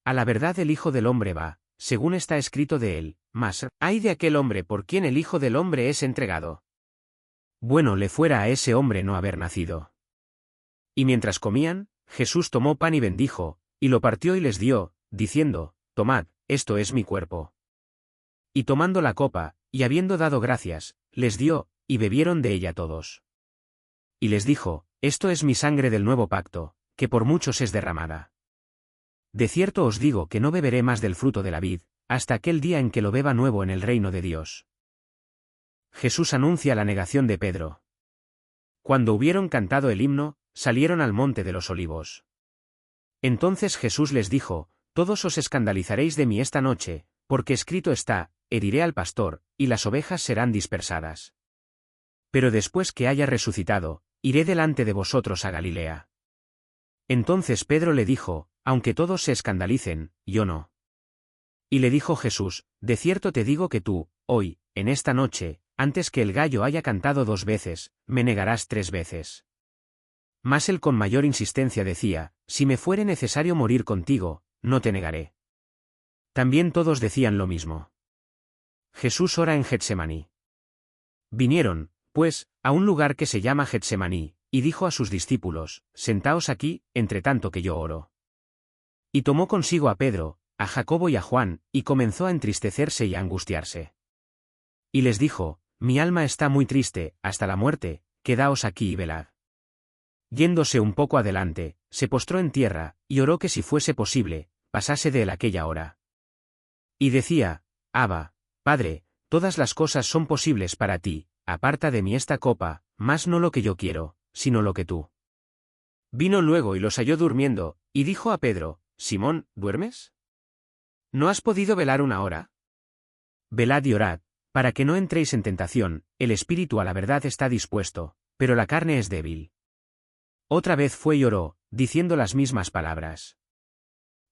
A la verdad el Hijo del Hombre va, según está escrito de él, mas ay de aquel hombre por quien el Hijo del Hombre es entregado. Bueno le fuera a ese hombre no haber nacido. Y mientras comían, Jesús tomó pan y bendijo, y lo partió y les dio, diciendo: tomad, esto es mi cuerpo. Y tomando la copa, y habiendo dado gracias, les dio, y bebieron de ella todos. Y les dijo: esto es mi sangre del nuevo pacto, que por muchos es derramada. De cierto os digo que no beberé más del fruto de la vid, hasta aquel día en que lo beba nuevo en el reino de Dios. Jesús anuncia la negación de Pedro. Cuando hubieron cantado el himno, salieron al monte de los olivos. Entonces Jesús les dijo: todos os escandalizaréis de mí esta noche, porque escrito está: heriré al pastor, y las ovejas serán dispersadas. Pero después que haya resucitado, iré delante de vosotros a Galilea. Entonces Pedro le dijo: aunque todos se escandalicen, yo no. Y le dijo Jesús: de cierto te digo que tú, hoy, en esta noche, antes que el gallo haya cantado 2 veces, me negarás 3 veces. Mas él con mayor insistencia decía: si me fuere necesario morir contigo, no te negaré. También todos decían lo mismo. Jesús ora en Getsemaní. Vinieron, pues, a un lugar que se llama Getsemaní, y dijo a sus discípulos: sentaos aquí, entre tanto que yo oro. Y tomó consigo a Pedro, a Jacobo y a Juan, y comenzó a entristecerse y a angustiarse. Y les dijo: mi alma está muy triste, hasta la muerte, quedaos aquí y velad. Yéndose un poco adelante, se postró en tierra, y oró que si fuese posible, pasase de él aquella hora. Y decía: Abba, Padre, todas las cosas son posibles para ti, aparta de mí esta copa, mas no lo que yo quiero, sino lo que tú. Vino luego y los halló durmiendo, y dijo a Pedro: Simón, ¿duermes? ¿No has podido velar 1 hora? Velad y orad, para que no entréis en tentación. El espíritu a la verdad está dispuesto, pero la carne es débil. Otra vez fue y oró, diciendo las mismas palabras.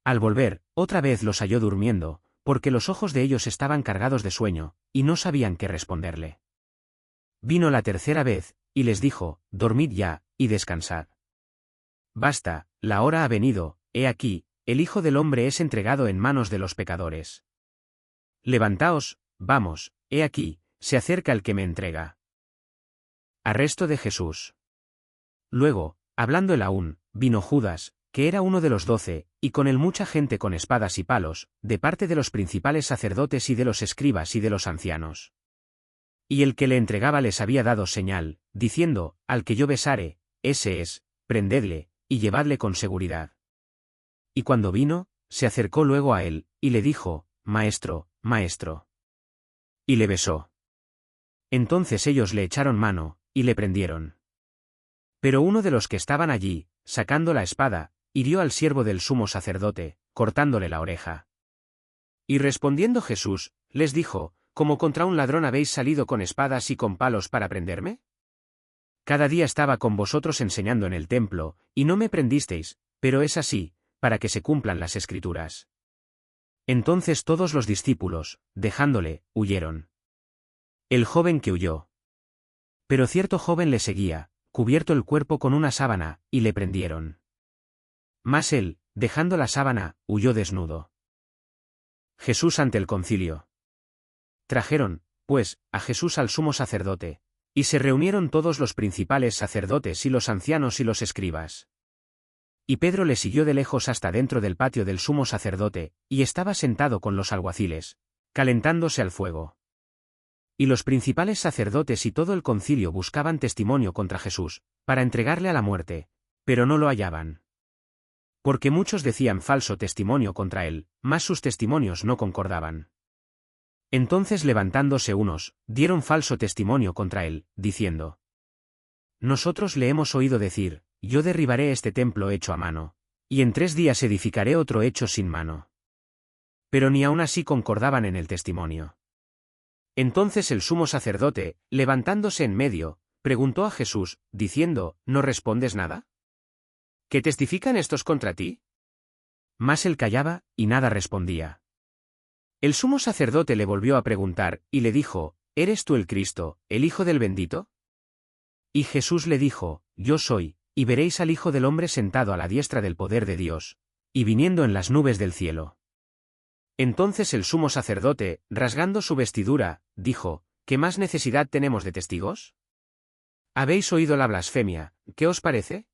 Al volver, otra vez los halló durmiendo, porque los ojos de ellos estaban cargados de sueño, y no sabían qué responderle. Vino la tercera vez, y les dijo: dormid ya, y descansad. Basta, la hora ha venido, he aquí, el Hijo del Hombre es entregado en manos de los pecadores. Levantaos, vamos, he aquí, se acerca el que me entrega. Arresto de Jesús. Luego, hablando él aún, vino Judas, que era uno de los 12, y con él mucha gente con espadas y palos, de parte de los principales sacerdotes y de los escribas y de los ancianos. Y el que le entregaba les había dado señal, diciendo: al que yo besare, ese es, prendedle, y llevadle con seguridad. Y cuando vino, se acercó luego a él, y le dijo: Maestro, Maestro. Y le besó. Entonces ellos le echaron mano, y le prendieron. Pero uno de los que estaban allí, sacando la espada, hirió al siervo del sumo sacerdote, cortándole la oreja. Y respondiendo Jesús, les dijo: ¿Como contra un ladrón habéis salido con espadas y con palos para prenderme? Cada día estaba con vosotros enseñando en el templo, y no me prendisteis, pero es así, para que se cumplan las Escrituras. Entonces todos los discípulos, dejándole, huyeron. El joven que huyó. Pero cierto joven le seguía, cubierto el cuerpo con una sábana, y le prendieron. Mas él, dejando la sábana, huyó desnudo. Jesús ante el concilio. Trajeron, pues, a Jesús al sumo sacerdote, y se reunieron todos los principales sacerdotes y los ancianos y los escribas. Y Pedro le siguió de lejos hasta dentro del patio del sumo sacerdote, y estaba sentado con los alguaciles, calentándose al fuego. Y los principales sacerdotes y todo el concilio buscaban testimonio contra Jesús, para entregarle a la muerte, pero no lo hallaban. Porque muchos decían falso testimonio contra él, mas sus testimonios no concordaban. Entonces levantándose unos, dieron falso testimonio contra él, diciendo: Nosotros le hemos oído decir, yo derribaré este templo hecho a mano, y en 3 días edificaré otro hecho sin mano. Pero ni aun así concordaban en el testimonio. Entonces el sumo sacerdote, levantándose en medio, preguntó a Jesús, diciendo: ¿No respondes nada? ¿Qué testifican estos contra ti? Mas él callaba, y nada respondía. El sumo sacerdote le volvió a preguntar, y le dijo: ¿Eres tú el Cristo, el Hijo del Bendito? Y Jesús le dijo: Yo soy, y veréis al Hijo del Hombre sentado a la diestra del poder de Dios, y viniendo en las nubes del cielo. Entonces el sumo sacerdote, rasgando su vestidura, dijo: ¿Qué más necesidad tenemos de testigos? ¿Habéis oído la blasfemia? ¿Qué os parece?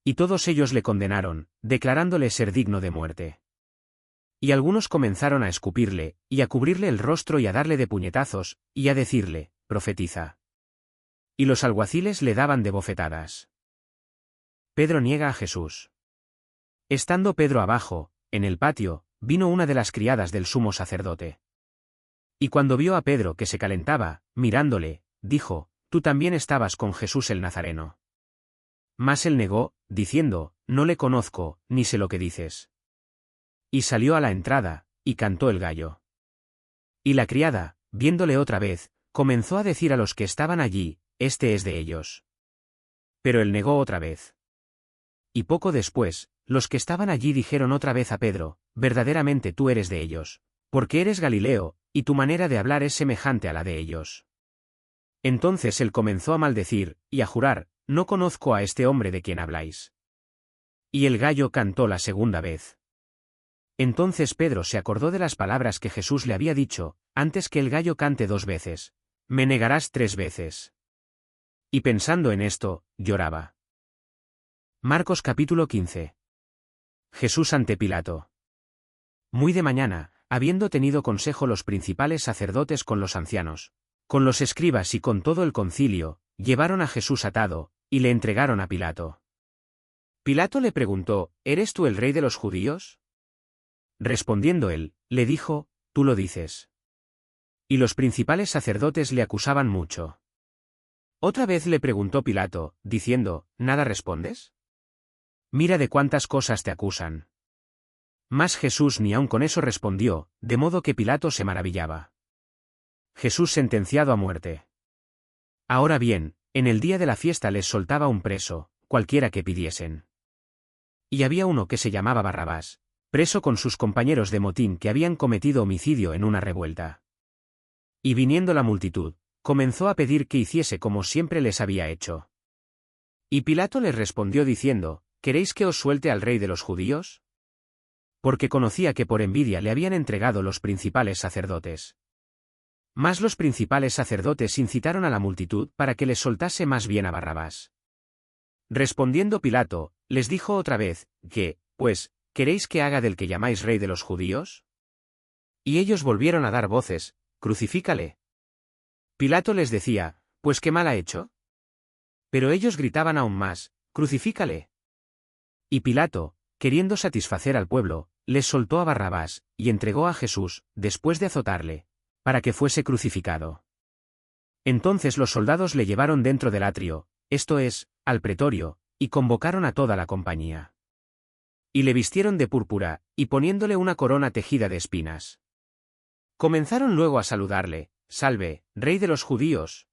Y todos ellos le condenaron, declarándole ser digno de muerte. Y algunos comenzaron a escupirle, y a cubrirle el rostro y a darle de puñetazos, y a decirle: Profetiza. Y los alguaciles le daban de bofetadas. Pedro niega a Jesús. Estando Pedro abajo, en el patio, vino una de las criadas del sumo sacerdote. Y cuando vio a Pedro que se calentaba, mirándole, dijo: Tú también estabas con Jesús el Nazareno. Mas él negó, diciendo: No le conozco, ni sé lo que dices. Y salió a la entrada, y cantó el gallo. Y la criada, viéndole otra vez, comenzó a decir a los que estaban allí: Este es de ellos. Pero él negó otra vez. Y poco después, los que estaban allí dijeron otra vez a Pedro: Verdaderamente tú eres de ellos, porque eres Galileo, y tu manera de hablar es semejante a la de ellos. Entonces él comenzó a maldecir, y a jurar: No conozco a este hombre de quien habláis. Y el gallo cantó la segunda vez. Entonces Pedro se acordó de las palabras que Jesús le había dicho: Antes que el gallo cante 2 veces, me negarás 3 veces. Y pensando en esto, lloraba. Marcos capítulo 15. Jesús ante Pilato. Muy de mañana, habiendo tenido consejo los principales sacerdotes con los ancianos, con los escribas y con todo el concilio, llevaron a Jesús atado, y le entregaron a Pilato. Pilato le preguntó: ¿Eres tú el rey de los judíos? Respondiendo él, le dijo: Tú lo dices. Y los principales sacerdotes le acusaban mucho. Otra vez le preguntó Pilato, diciendo: ¿Nada respondes? Mira de cuántas cosas te acusan. Mas Jesús ni aun con eso respondió, de modo que Pilato se maravillaba. Jesús sentenciado a muerte. Ahora bien, en el día de la fiesta les soltaba un preso, cualquiera que pidiesen. Y había uno que se llamaba Barrabás, preso con sus compañeros de motín que habían cometido homicidio en una revuelta. Y viniendo la multitud, comenzó a pedir que hiciese como siempre les había hecho. Y Pilato les respondió diciendo: ¿Queréis que os suelte al rey de los judíos? Porque conocía que por envidia le habían entregado los principales sacerdotes. Mas los principales sacerdotes incitaron a la multitud para que les soltase más bien a Barrabás. Respondiendo Pilato, les dijo otra vez: ¿Qué, pues, queréis que haga del que llamáis rey de los judíos? Y ellos volvieron a dar voces: Crucifícale. Pilato les decía: ¿Pues qué mal ha hecho? Pero ellos gritaban aún más: Crucifícale. Y Pilato, queriendo satisfacer al pueblo, les soltó a Barrabás, y entregó a Jesús, después de azotarle, para que fuese crucificado. Entonces los soldados le llevaron dentro del atrio, esto es, al pretorio, y convocaron a toda la compañía. Y le vistieron de púrpura, y poniéndole una corona tejida de espinas. Comenzaron luego a saludarle: Salve, rey de los judíos.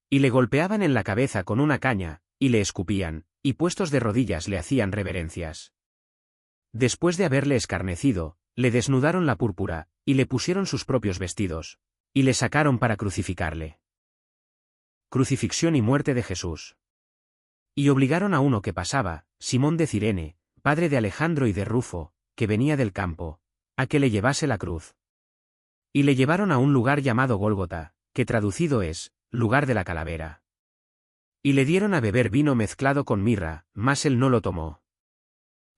Y le golpeaban en la cabeza con una caña, y le escupían, y puestos de rodillas le hacían reverencias. Después de haberle escarnecido, le desnudaron la púrpura, y le pusieron sus propios vestidos, y le sacaron para crucificarle. Crucifixión y muerte de Jesús. Y obligaron a uno que pasaba, Simón de Cirene, padre de Alejandro y de Rufo, que venía del campo, a que le llevase la cruz. Y le llevaron a un lugar llamado Gólgota, que traducido es, lugar de la calavera. Y le dieron a beber vino mezclado con mirra, mas él no lo tomó.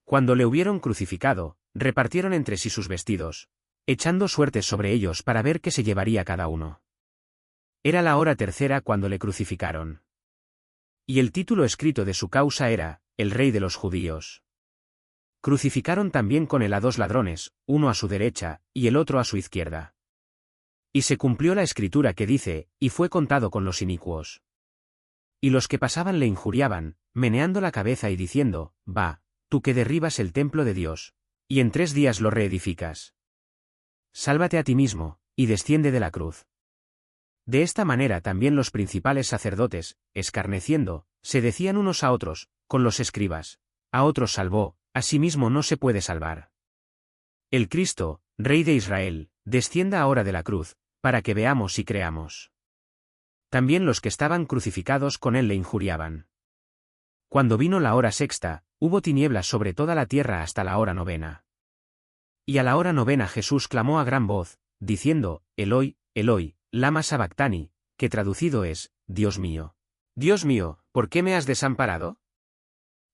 Cuando le hubieron crucificado, repartieron entre sí sus vestidos, echando suertes sobre ellos para ver qué se llevaría cada uno. Era la hora tercera cuando le crucificaron. Y el título escrito de su causa era: El Rey de los Judíos. Crucificaron también con él a 2 ladrones, uno a su derecha, y el otro a su izquierda. Y se cumplió la escritura que dice, y fue contado con los inicuos. Y los que pasaban le injuriaban, meneando la cabeza y diciendo, va, tú que derribas el templo de Dios, y en 3 días lo reedificas. Sálvate a ti mismo, y desciende de la cruz. De esta manera también los principales sacerdotes, escarneciendo, se decían unos a otros, con los escribas, a otros salvó, a sí mismo no se puede salvar. El Cristo, Rey de Israel, descienda ahora de la cruz, para que veamos y creamos. También los que estaban crucificados con él le injuriaban. Cuando vino la hora sexta, hubo tinieblas sobre toda la tierra hasta la hora 9. Y a la hora 9 Jesús clamó a gran voz, diciendo, Eloi, Eloi, lama sabactani, que traducido es, Dios mío, ¿por qué me has desamparado?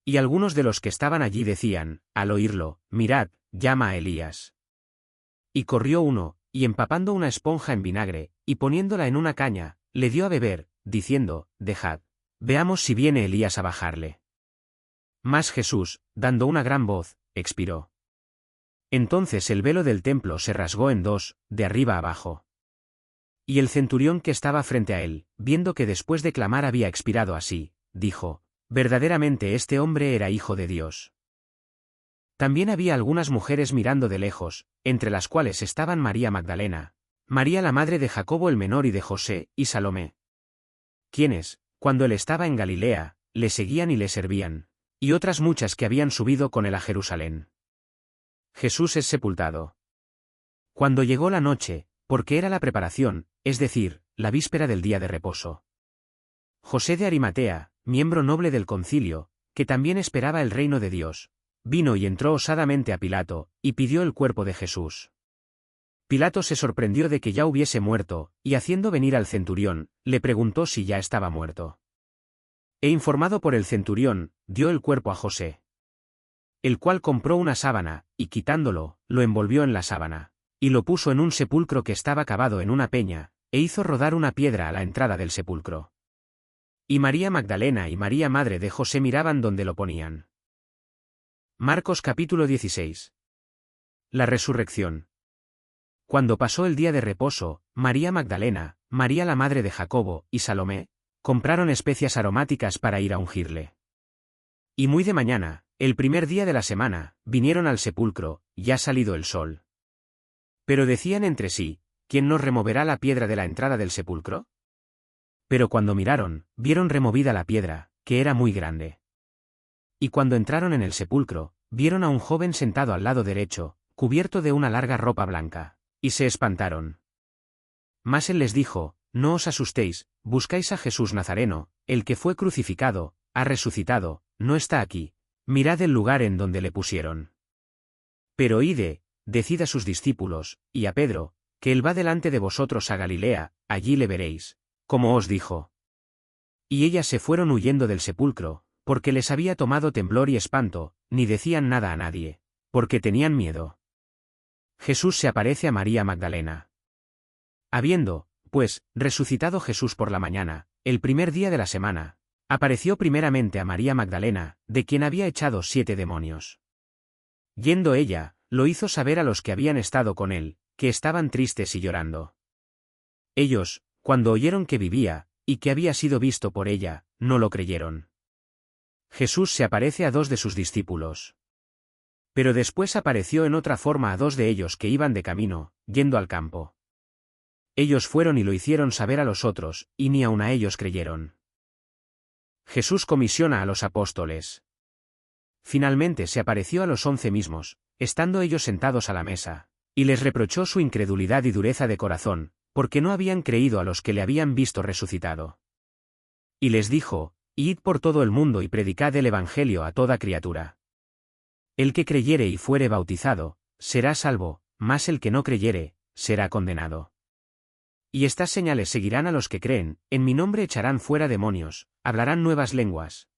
Y algunos de los que estaban allí decían, al oírlo, mirad, llama a Elías. Y corrió uno, y empapando una esponja en vinagre, y poniéndola en una caña, le dio a beber, diciendo, dejad, veamos si viene Elías a bajarle. Mas Jesús, dando una gran voz, expiró. Entonces el velo del templo se rasgó en 2, de arriba abajo. Y el centurión que estaba frente a él, viendo que después de clamar había expirado así, dijo, verdaderamente este hombre era hijo de Dios. También había algunas mujeres mirando de lejos, entre las cuales estaban María Magdalena, María la madre de Jacobo el menor y de José, y Salomé. Quienes, cuando él estaba en Galilea, le seguían y le servían, y otras muchas que habían subido con él a Jerusalén. Jesús es sepultado. Cuando llegó la noche, porque era la preparación, es decir, la víspera del día de reposo. José de Arimatea, miembro noble del concilio, que también esperaba el reino de Dios, vino y entró osadamente a Pilato, y pidió el cuerpo de Jesús. Pilato se sorprendió de que ya hubiese muerto, y haciendo venir al centurión, le preguntó si ya estaba muerto. E informado por el centurión, dio el cuerpo a José, el cual compró una sábana, y quitándolo, lo envolvió en la sábana, y lo puso en un sepulcro que estaba cavado en una peña, e hizo rodar una piedra a la entrada del sepulcro. Y María Magdalena y María madre de José miraban donde lo ponían. Marcos capítulo 16. La resurrección. Cuando pasó el día de reposo, María Magdalena, María la madre de Jacobo, y Salomé, compraron especias aromáticas para ir a ungirle. Y muy de mañana, el primer día de la semana, vinieron al sepulcro, ya salido el sol. Pero decían entre sí, ¿quién nos removerá la piedra de la entrada del sepulcro? Pero cuando miraron, vieron removida la piedra, que era muy grande. Y cuando entraron en el sepulcro, vieron a un joven sentado al lado derecho, cubierto de una larga ropa blanca, y se espantaron. Mas él les dijo, no os asustéis, buscáis a Jesús Nazareno, el que fue crucificado, ha resucitado, no está aquí, mirad el lugar en donde le pusieron. Pero ide, decid a sus discípulos, y a Pedro, que él va delante de vosotros a Galilea, allí le veréis, como os dijo. Y ellas se fueron huyendo del sepulcro, porque les había tomado temblor y espanto, ni decían nada a nadie, porque tenían miedo. Jesús se aparece a María Magdalena. Habiendo, pues, resucitado Jesús por la mañana, el primer día de la semana, apareció primeramente a María Magdalena, de quien había echado 7 demonios. Yendo ella, lo hizo saber a los que habían estado con él, que estaban tristes y llorando. Ellos, cuando oyeron que vivía, y que había sido visto por ella, no lo creyeron. Jesús se aparece a 2 de sus discípulos. Pero después apareció en otra forma a 2 de ellos que iban de camino, yendo al campo. Ellos fueron y lo hicieron saber a los otros, y ni aun a ellos creyeron. Jesús comisiona a los apóstoles. Finalmente se apareció a los 11 mismos, estando ellos sentados a la mesa, y les reprochó su incredulidad y dureza de corazón, porque no habían creído a los que le habían visto resucitado. Y les dijo, id por todo el mundo y predicad el evangelio a toda criatura. El que creyere y fuere bautizado, será salvo, mas el que no creyere, será condenado. Y estas señales seguirán a los que creen, en mi nombre echarán fuera demonios, hablarán nuevas lenguas.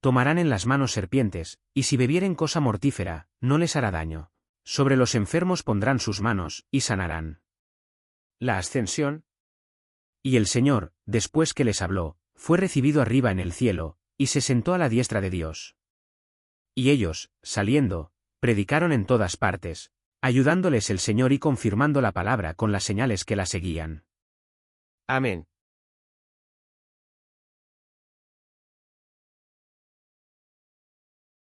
Tomarán en las manos serpientes, y si bebieren cosa mortífera, no les hará daño. Sobre los enfermos pondrán sus manos, y sanarán. La ascensión. Y el Señor, después que les habló, fue recibido arriba en el cielo, y se sentó a la diestra de Dios. Y ellos, saliendo, predicaron en todas partes, ayudándoles el Señor y confirmando la palabra con las señales que la seguían. Amén.